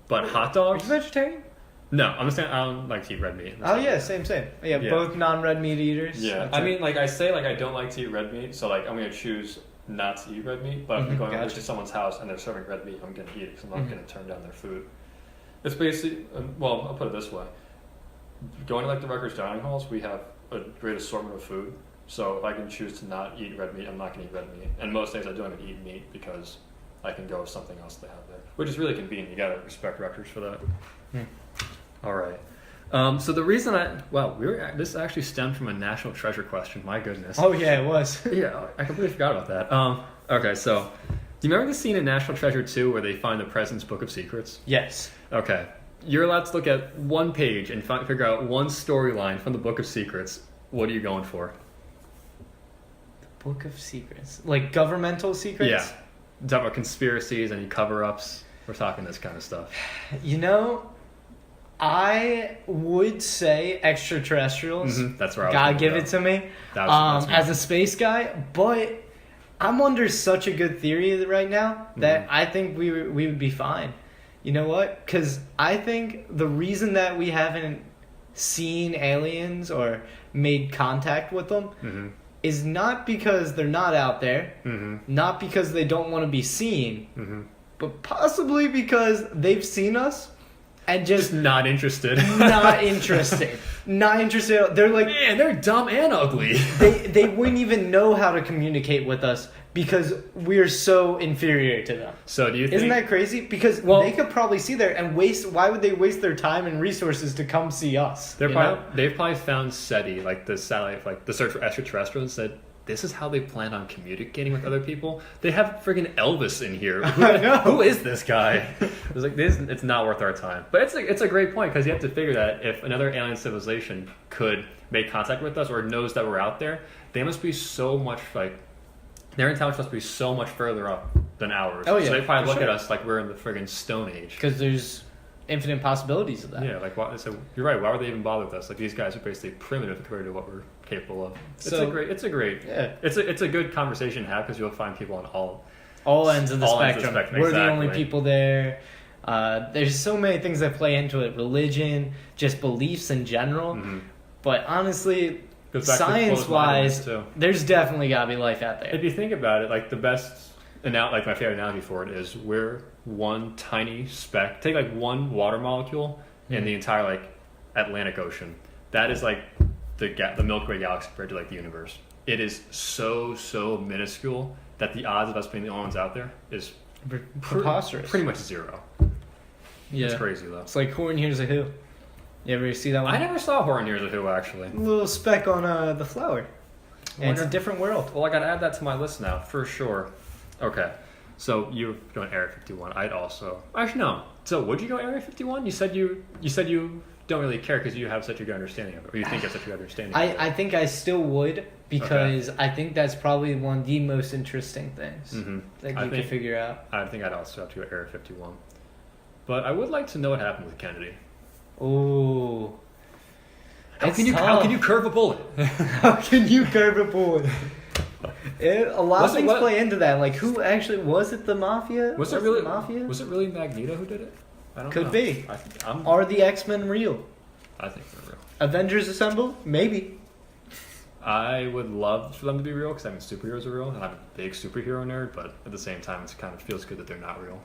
But hot dogs? Are you vegetarian? No, I'm just saying I don't like to eat red meat. Oh yeah, same. Yeah, both non-red meat eaters. Yeah, I mean, like I say, like I don't like to eat red meat, so like I'm gonna choose not to eat red meat. But if I'm going over to someone's house and they're serving red meat, I'm gonna eat it because I'm not gonna turn down their food. It's basically, well, I'll put it this way. Going to like the Rutgers dining halls, we have a great assortment of food. So if I can choose to not eat red meat, I'm not going to eat red meat. And most days I don't even eat meat because I can go with something else they have there, which is really convenient. You got to respect Rutgers for that. All right. So the reason this actually stemmed from a national treasure question. My goodness. Oh yeah, it was. Yeah, I completely forgot about that. Okay, so do you remember the scene in National Treasure 2 where they find the President's Book of Secrets? Yes. Okay. You're allowed to look at one page and figure out one storyline from the Book of Secrets. What are you going for? The Book of Secrets? Like governmental secrets? Yeah. Talk about conspiracies, any cover-ups. We're talking this kind of stuff. You know, I would say extraterrestrials. That's where I was gotta give it to me. As a space guy, but I'm under such a good theory right now that I think we would be fine. You know what? Because I think the reason that we haven't seen aliens or made contact with them is not because they're not out there, not because they don't want to be seen, but possibly because they've seen us and just not interested. Not interested. Not interested. They're like, man, they're dumb and ugly. they wouldn't even know how to communicate with us because we're so inferior to them. So do you think... Isn't that crazy? Because they could probably see there and waste... Why would they waste their time and resources to come see us? They've probably found SETI, like the satellite, like the search for extraterrestrials, and said, this is how they plan on communicating with other people. They have friggin' Elvis in here. Who is this guy? It's like it's not worth our time. But it's a great point because you have to figure that if another alien civilization could make contact with us or knows that we're out there, they must be so much like their intelligence must be so much further up than ours. Oh yeah, so they probably look at us like we're in the friggin' Stone Age. Because there's infinite possibilities of that. Yeah, like so you're right. Why would they even bother with us? Like these guys are basically primitive compared to what we're capable of. It's a good conversation to have because you'll find people on all ends of the spectrum. We're the only people there. There's so many things that play into it: religion, just beliefs in general. But honestly, science-wise, there's definitely gotta be life out there. If you think about it, like my favorite analogy for it is we're one tiny speck. Take like one water molecule in the entire like Atlantic Ocean. That is like the Milky Way galaxy compared to like the universe. It is so minuscule that the odds of us being the only ones out there is preposterous. Pretty much zero. Yeah, it's crazy though. It's like Horn Hears a Who. You ever see that one? I never saw Horn Hears a Who actually. A little speck on the flower. And it's a different world. Well, I gotta add that to my list now for sure. Okay, So you're going Area 51. I'd also actually no. So would you go Area 51? You said you don't really care because you have such a good understanding of it, or you think you have such a good understanding. of it. I think I still would because I think that's probably one of the most interesting things that you can figure out. I think I'd also have to go Area 51. But I would like to know what happened with Kennedy. Ooh. How can you curve a bullet? How can you curve a bullet? A lot of things play into that. Like, who actually was it? The mafia? Was it really the mafia? Was it really Magneto who did it? I don't know. Could be. I'm Are the X-Men real? I think they're real. Avengers Assemble? Maybe. I would love for them to be real because I mean superheroes are real, and I'm a big superhero nerd. But at the same time, it kind of feels good that they're not real.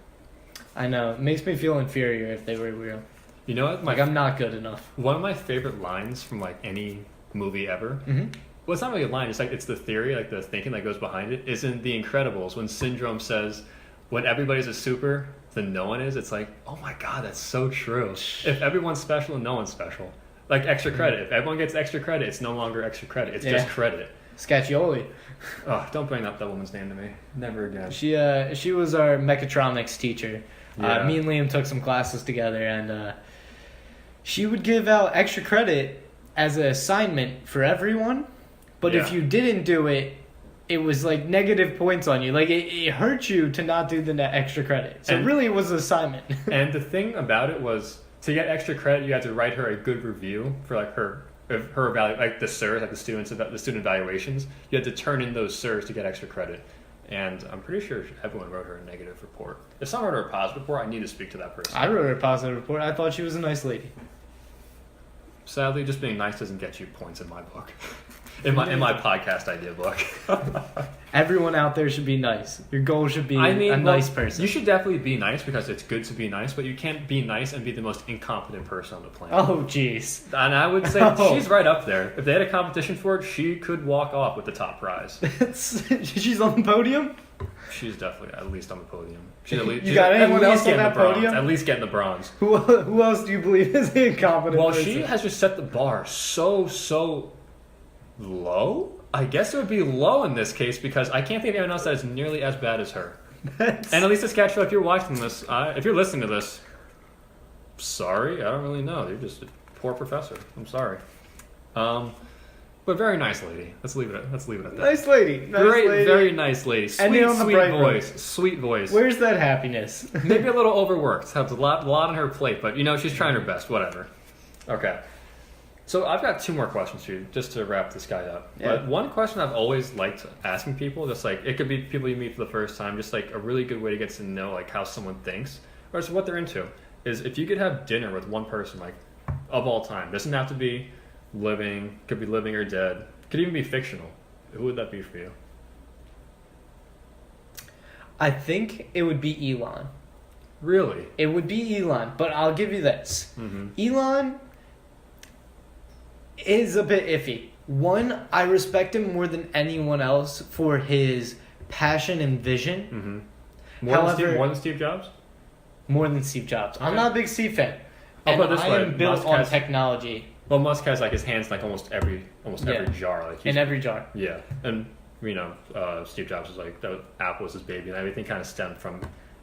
I know. It makes me feel inferior if they were real. You know what? Like, I'm not good enough. One of my favorite lines from like any movie ever. Mm-hmm. Well, it's not really a line. It's like it's the theory, like the thinking that goes behind it. Is in The Incredibles when Syndrome says, "When everybody's a super, then no one is." It's like, oh my god, that's so true. If everyone's special and no one's special, like extra credit. If everyone gets extra credit, it's no longer extra credit. It's just credit. Scacchioli. Oh, don't bring up that woman's name to me. Never again. She was our mechatronics teacher. Yeah. Me and Liam took some classes together, and she would give out extra credit as an assignment for everyone. But if you didn't do it, it was like negative points on you. Like it hurt you to not do the extra credit. So really, it was an assignment. And the thing about it was, to get extra credit, you had to write her a good review for like her like the SIRs, like the student evaluations. You had to turn in those SIRs to get extra credit. And I'm pretty sure everyone wrote her a negative report. If someone wrote her a positive report, I need to speak to that person. I wrote her a positive report. I thought she was a nice lady. Sadly, just being nice doesn't get you points in my book. In my podcast idea book. Everyone out there should be nice. Your goal should be a nice person. You should definitely be nice because it's good to be nice, but you can't be nice and be the most incompetent person on the planet. Oh, jeez. And I would say she's right up there. If they had a competition for it, she could walk off with the top prize. She's on the podium? She's definitely at least on the podium. She's got anyone else on that podium? At least getting the bronze. Who else do you believe is the incompetent person? She has just set the bar so low. I guess it would be low in this case because I can't think of anyone else that is nearly as bad as her. And at least Sketchful, if you're watching this, if you're listening to this, sorry, I don't really know. You're just a poor professor. I'm sorry. But very nice lady. Let's leave it at that. Nice lady. Great, very nice lady. Sweet voice. Sweet voice. Where's that happiness? Maybe a little overworked. Has a lot on her plate, but she's trying her best. Whatever. Okay. So I've got two more questions for you, just to wrap this guy up. Yeah. But one question I've always liked asking people, just like it could be people you meet for the first time, just like a really good way to get to know like how someone thinks or what they're into, is if you could have dinner with one person, like of all time, doesn't have to be living, could be living or dead, could even be fictional. Who would that be for you? I think it would be Elon. Really? It would be Elon, but I'll give you this. Mm-hmm. Elon is a bit iffy. One, I respect him more than anyone else for his passion and vision. Mm-hmm. More than Steve Jobs? More than Steve Jobs. Okay. I'm not a big Steve fan. I'll And put it this I way, am built Musk on has- technology. Well, Musk has like his hands in, like almost every jar. Like In every jar. Yeah, and Steve Jobs was like Apple was his baby, and everything kind of stemmed from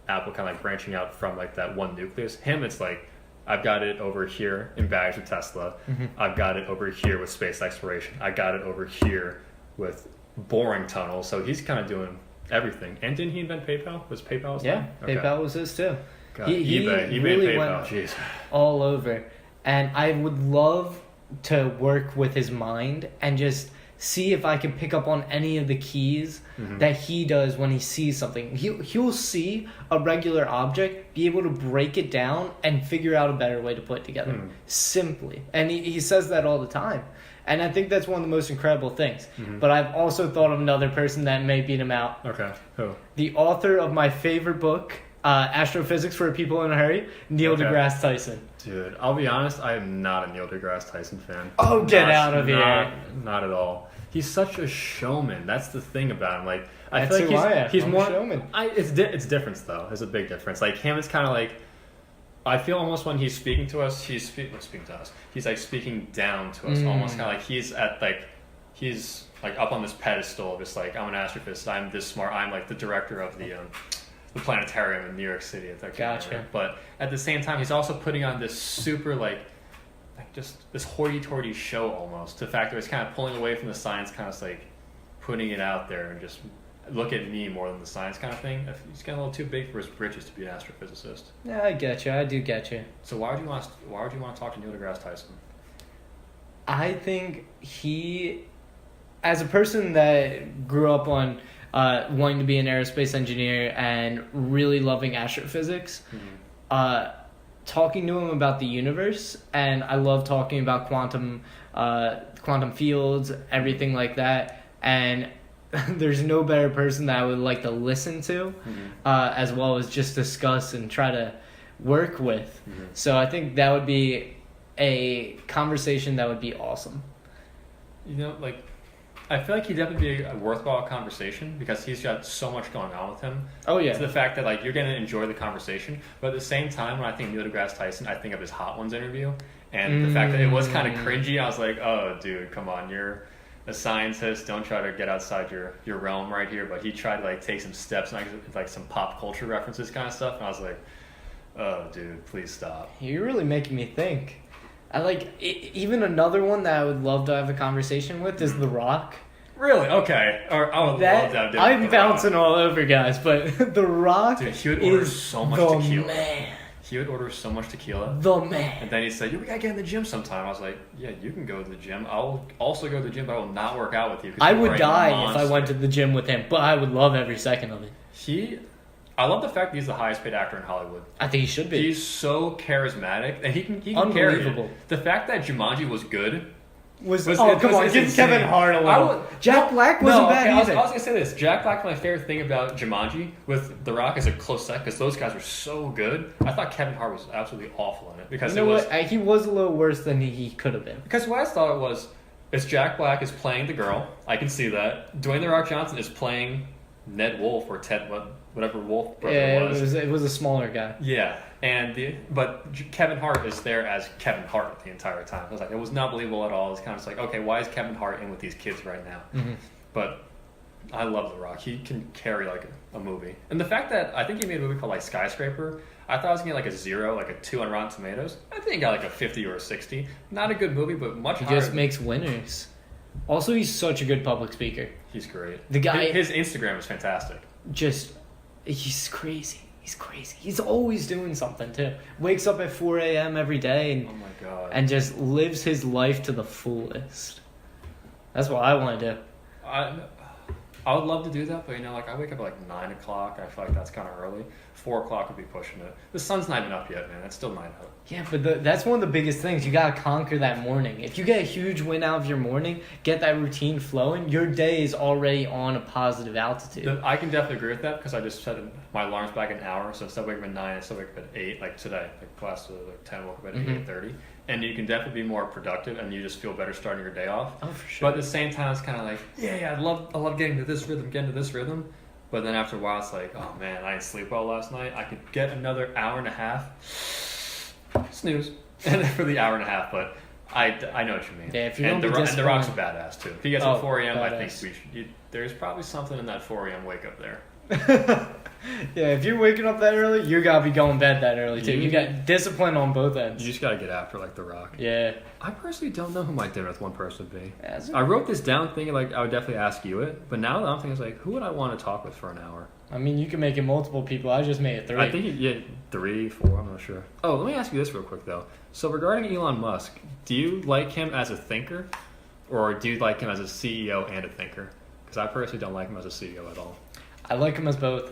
Apple, kind of like branching out from like that one nucleus. Him, it's like I've got it over here in bags with Tesla. Mm-hmm. I've got it over here with space exploration. I got it over here with boring tunnels. So he's kind of doing everything. And didn't he invent PayPal? Was PayPal his Yeah, thing? Okay. PayPal was his too. God, He eBay really and PayPal. went Jeez. all over. And I would love to work with his mind and just see if I can pick up on any of the keys that he does when he sees something. He'll see a regular object, be able to break it down and figure out a better way to put it together. Simply. And he says that all the time. And I think that's one of the most incredible things. But I've also thought of another person that may beat him out. Okay. Who? The author of my favorite book, Astrophysics for People in a Hurry, Neil deGrasse Tyson. Dude, I'll be honest, I am not a Neil deGrasse Tyson fan. Oh, get out of here. Not at all. He's such a showman. That's the thing about him. Like, I That's feel who I like am. he's I'm a more showman. It's different though. There's a big difference. Like him, it's kind of like I feel almost when he's speaking to us, he's speaking to us. He's like speaking down to us, almost kind of like he's up on this pedestal, just like I'm an astrophysicist. I'm this smart. I'm like the director of the the planetarium in New York City. If I can Gotcha. remember. But at the same time, he's also putting on this super like just this hoity-toity show almost. The fact that he's kind of pulling away from the science, kind of like putting it out there and just look at me more than the science kind of thing. He's getting a little too big for his britches to be an astrophysicist. Yeah, I get you. I do get you. So why would you want to talk to Neil deGrasse Tyson? I think he, as a person that grew up on wanting to be an aerospace engineer and really loving astrophysics, talking to him about the universe, and I love talking about quantum fields, everything like that, and there's no better person that I would like to listen to, as well as just discuss and try to work with. So I think that would be a conversation that would be awesome. You know, like, I feel like he'd definitely be a worthwhile conversation because he's got so much going on with him. Oh, yeah. To the fact that, like, you're going to enjoy the conversation, but at the same time, when I think Neil deGrasse Tyson, I think of his Hot Ones interview, and the fact that it was kind of cringy, I was like, oh, dude, come on, you're a scientist, don't try to get outside your realm right here. But he tried to like take some steps, like some pop culture references kind of stuff, and I was like, oh dude, please stop. You're really making me think. I like even another one that I would love to have a conversation with is The Rock. Really? Okay. Or I would love to have dinner I'm with The bouncing Rock. all over, guys, but The Rock Dude, he would order is so much the tequila. man. He would order so much tequila. The man. And then he said, we gotta get in the gym sometime. I was like, yeah, you can go to the gym. I'll also go to the gym, but I will not work out with you. I would die if I went to the gym with him, but I would love every second of it. I love the fact that he's the highest paid actor in Hollywood. I think he should be. He's so charismatic, and he can Unbelievable. carry it. The fact that Jumanji was good Come on, give Kevin Hart a little. Jack Black wasn't bad I was either. gonna say this. Jack Black, my favorite thing about Jumanji with The Rock is a close second because those guys were so good. I thought Kevin Hart was absolutely awful in it because You know what? He was a little worse than he could have been. Because what I thought it was, is Jack Black is playing the girl. I can see that. Dwayne The Rock Johnson is playing Ned Wolf or Ted, whatever Wolf brother was. It was a smaller guy. Yeah, but Kevin Hart is there as Kevin Hart the entire time. I was like, it was not believable at all. It's kind of just like, okay, why is Kevin Hart in with these kids right now? But I love The Rock. He can carry like a movie, and the fact that I think he made a movie called like Skyscraper. I thought I was gonna get like a 0, like a 2 on Rotten Tomatoes. I think he got like a 50 or a 60. Not a good movie, but much higher. He just makes winners. Also, he's such a good public speaker. He's great. The guy, his Instagram is fantastic. He's crazy. He's crazy. He's always doing something too. Wakes up at 4 a.m. every day and Oh my god. and just lives his life to the fullest. That's what I want to do. I would love to do that, but you know, like I wake up at like 9 o'clock. I feel like that's kind of early. 4 o'clock would be pushing it. The sun's not even up yet, man. It's still 9 out. Yeah, but that's one of the biggest things. You gotta conquer that morning. If you get a huge win out of your morning, get that routine flowing, your day is already on a positive altitude. I can definitely agree with that because I just set my alarms back an hour. So instead of waking up at 9, I still wake up at 8. Like today, like class was like 10, woke up at 8:30. And you can definitely be more productive, and you just feel better starting your day off. Oh, for sure. But at the same time, it's kind of like, yeah, I love getting to this rhythm. But then after a while, it's like, oh man, I didn't sleep well last night. I could get another hour and a half. Snooze. For the hour and a half, but I know what you mean. Yeah, if you're and gonna be The Rock's a badass too. If he gets Oh, at 4 a.m., I badass. think there's probably something in that 4 a.m. wake up there. Yeah, if you're waking up that early, you gotta be going to bed that early too. You- You got discipline on both ends. You just gotta get after like The Rock. Yeah. I personally don't know who my dinner with one person would be. That's- I wrote this down thinking like I would definitely ask you it, but now that I'm thinking it's like, who would I want to talk with for an hour? I mean, you can make it multiple people. I just made it 3. I think 3, 4, I'm not sure. Oh, let me ask you this real quick though. So regarding Elon Musk, do you like him as a thinker, or do you like him as a CEO and a thinker? Because I personally don't like him as a CEO at all. I like him as both.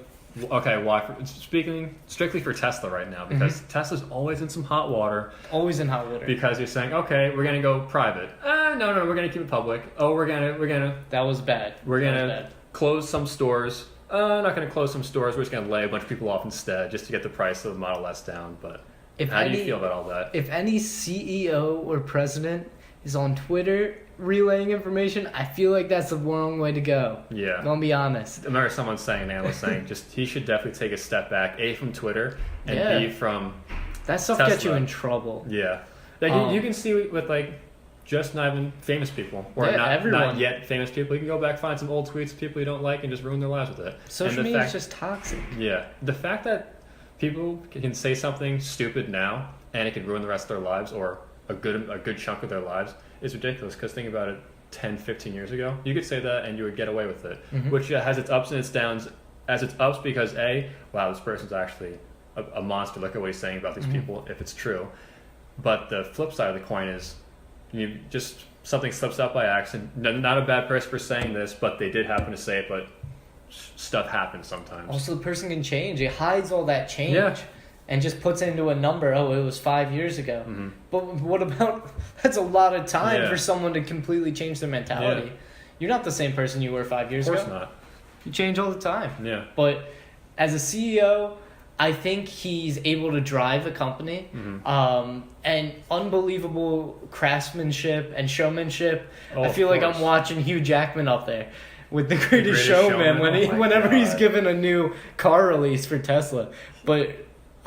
Okay, why? Speaking strictly for Tesla right now, because Tesla's always in some hot water. Always in hot water. Because you're saying, okay, we're gonna go private. No, we're gonna keep it public. Oh, we're gonna That was bad. We're That was gonna bad. close some stores. Not gonna close some stores. We're just gonna lay a bunch of people off instead, just to get the price of the Model S down. But how do you feel about all that? If any CEO or president is on Twitter relaying information, I feel like that's the wrong way to go. Yeah. I'm gonna be honest. I remember someone saying, an analyst saying, just he should definitely take a step back, A, from Twitter, and Yeah. B, from That stuff Tesla. gets you in trouble. Yeah. Like you can see with like just not even famous people, or Yeah, not everyone. yet famous people. You can go back, find some old tweets of people you don't like, and just ruin their lives with it. Social media is just toxic. Yeah, the fact that people can say something stupid now and it can ruin the rest of their lives or a good chunk of their lives is ridiculous. Because think about it, 10, 15 years ago, you could say that and you would get away with it, which has its ups and its downs. As its ups because wow, this person's actually a monster. Look at what he's saying about these people if it's true. But the flip side of the coin is you just something slips out by accident. Not a bad person for saying this, but they did happen to say it. But stuff happens sometimes. Also, the person can change. It hides all that change. Yeah. And just puts it into a number. Oh, it was 5 years ago. But what about... That's a lot of time for someone to completely change their mentality. Yeah. You're not the same person you were 5 years ago. Of course not. You change all the time. Yeah. But as a CEO, I think he's able to drive a company. And unbelievable craftsmanship and showmanship. Oh, I feel of like I'm course. watching Hugh Jackman up there with The Greatest Showman. Showman, Oh my whenever he's God. given a new car release for Tesla. But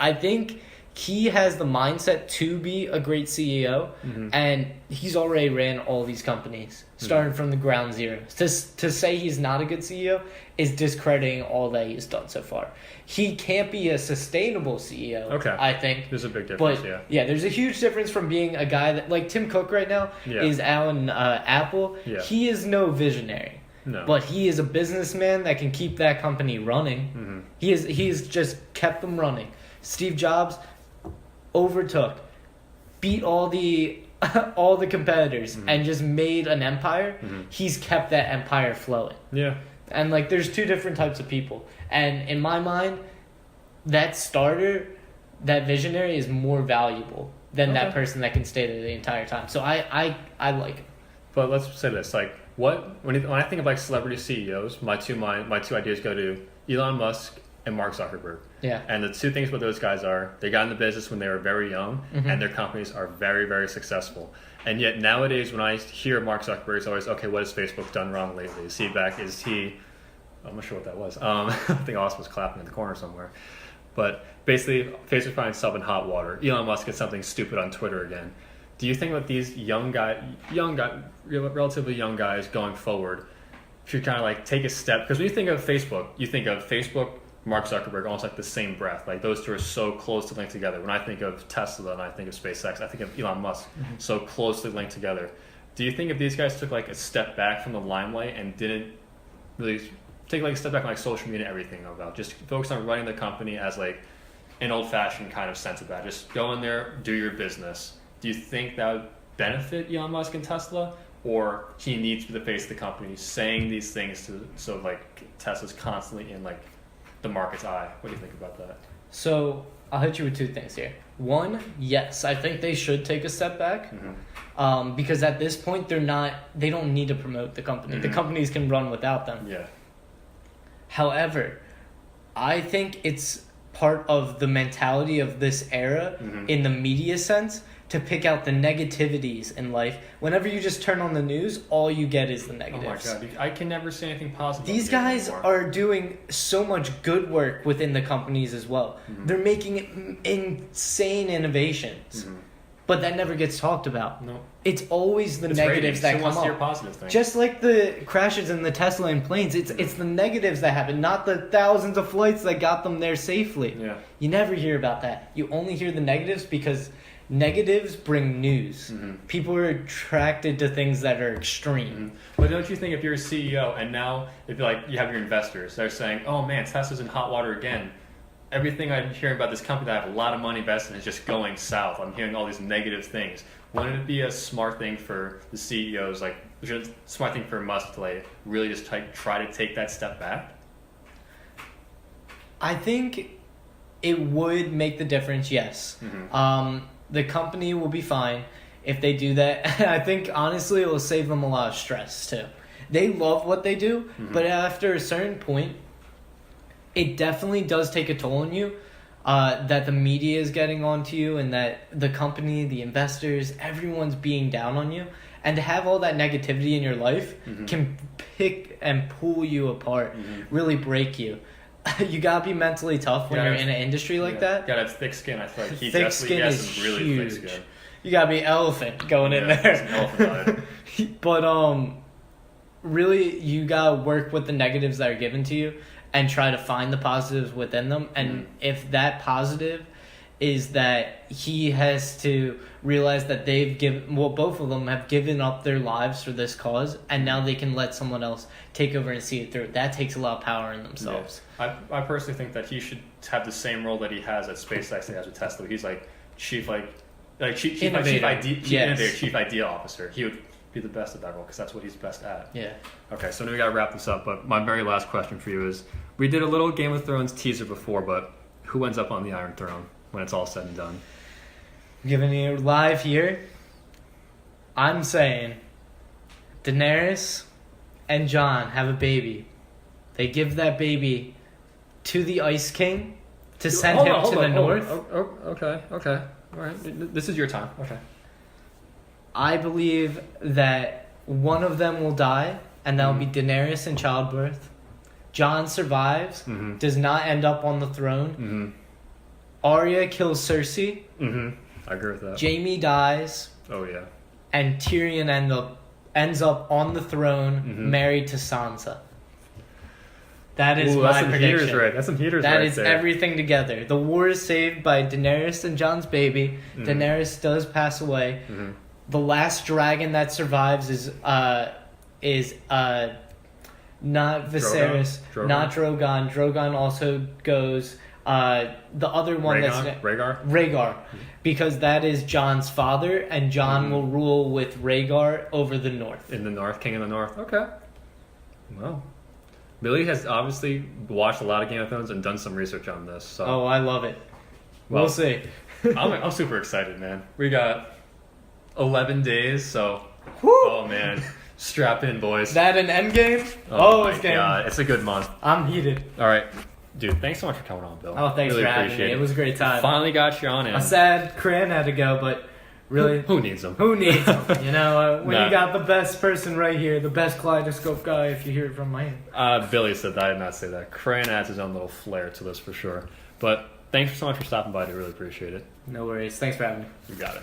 I think he has the mindset to be a great CEO, and he's already ran all these companies, starting from the ground zero. To say he's not a good CEO is discrediting all that he's done so far. He can't be a sustainable CEO, Okay. I think. There's a big difference. But there's a huge difference from being a guy that, like Tim Cook right now, is out in Apple. Yeah. He is no visionary. No. But he is a businessman that can keep that company running. He's just kept them running. Steve Jobs overtook, beat all the competitors, and just made an empire. He's kept that empire flowing. Yeah. And like, there's two different types of people. And in my mind, that starter, that visionary, is more valuable than that person that can stay there the entire time. So I like him. But let's say this: like, when I think of like celebrity CEOs, my two ideas go to Elon Musk and Mark Zuckerberg. Yeah. And the two things about those guys are they got in the business when they were very young, and their companies are very, very successful. And yet nowadays, when I hear Mark Zuckerberg, it's always, okay, what has Facebook done wrong lately? I'm not sure what that was. I think Austin was clapping in the corner somewhere. But basically, Facebook finds itself in hot water. Elon Musk gets something stupid on Twitter again. Do you think that these relatively young guys going forward should kind of like take a step? Because when you think of Facebook, Mark Zuckerberg, almost like the same breath. Like those two are so closely linked together. When I think of Tesla and I think of SpaceX, I think of Elon Musk, so closely linked together. Do you think if these guys took like a step back from the limelight and didn't really take like a step back from like social media and everything about, just focus on running the company as like an old-fashioned kind of sense about it, just go in there, do your business, do you think that would benefit Elon Musk and Tesla? Or he needs to be the face of the company saying these things so like Tesla's constantly in like the market's eye? What do you think about that? So I'll hit you with two things here. One, yes, I think they should take a step back, because at this point they don't need to promote the company. The companies can run without them. Yeah. However, I think it's part of the mentality of this era in the media sense to pick out the negativities in life. Whenever you just turn on the news, all you get is the negatives. Oh my God, I can never say anything positive. These guys are doing so much good work within the companies as well. They're making insane innovations, but that never gets talked about. No. It's always the negatives that come up. Positive things. Just like the crashes in the Tesla and planes, it's the negatives that happen, not the thousands of flights that got them there safely. Yeah. You never hear about that. You only hear the negatives because negatives bring news. People are attracted to things that are extreme. But don't you think if you're a CEO and now if like you have your investors, they're saying, "Oh man, Tesla's in hot water again. Everything I'm hearing about this company that I have a lot of money invested in is just going south. I'm hearing all these negative things." Wouldn't it be a smart thing for the CEOs, like a smart thing for Musk to like really just try to take that step back? I think it would make the difference, yes. The company will be fine if they do that. I think, honestly, it will save them a lot of stress, too. They love what they do, but after a certain point, it definitely does take a toll on you, that the media is getting onto you and that the company, the investors, everyone's being down on you. And to have all that negativity in your life can pick and pull you apart, really break you. You gotta be mentally tough when you're in an industry like that. Gotta have thick skin. I feel like he Thick definitely skin has is some really huge. thick skin. You gotta be elephant going in Yeah, it's an there. elephant eye. But really, you gotta work with the negatives that are given to you and try to find the positives within them. And if that positive is that he has to realize that both of them have given up their lives for this cause, and now they can let someone else take over and see it through. That takes a lot of power in themselves. Yeah. I personally think that he should have the same role that he has at SpaceX that he has with Tesla. He's like chief idea officer. He would be the best at that role because that's what he's best at. Yeah. Okay, so now we gotta wrap this up. But my very last question for you is: we did a little Game of Thrones teaser before, but who ends up on the Iron Throne when it's all said and done? Giving you live here, I'm saying Daenerys and Jon have a baby. They give that baby to the Ice King to send him to the north. Okay. All right. This is your time. Okay. I believe that one of them will die, and that will be Daenerys in childbirth. Jon survives, does not end up on the throne. Arya kills Cersei. I agree with that. Jaime dies. Oh yeah. And Tyrion ends up on the throne, married to Sansa. That is my some prediction. Heaters right. That's some heaters That right is there. everything together. The war is saved by Daenerys and Jon's baby. Daenerys does pass away. The last dragon that survives is not Viserys, Drogon? not Drogon. Drogon also goes. The other one Rhaegar, because that is Jon's father, and Jon will rule with Rhaegar over the north. In the north, King of the North. Okay. Well, Billy has obviously watched a lot of Game of Thrones and done some research on this. So. Oh, I love it. Well, we'll see. I'm super excited, man. We got 11 days, so Woo! oh man, strap in, boys. That an Endgame? Oh my it's game. god, it's a good month. I'm heated. All right, dude. Thanks so much for coming on, Bill. Oh, thanks really for having me. appreciate It was a great time. Finally got you on in. I sad Cran had to go, but really, Who needs them? who needs him? You know, when Nah. you got the best person right here, the best Kaleidoscope guy, if you hear it from my end. Billy said that. I did not say that. Cran adds his own little flair to this for sure. But thanks so much for stopping by. I really appreciate it. No worries. Thanks for having me. You got it.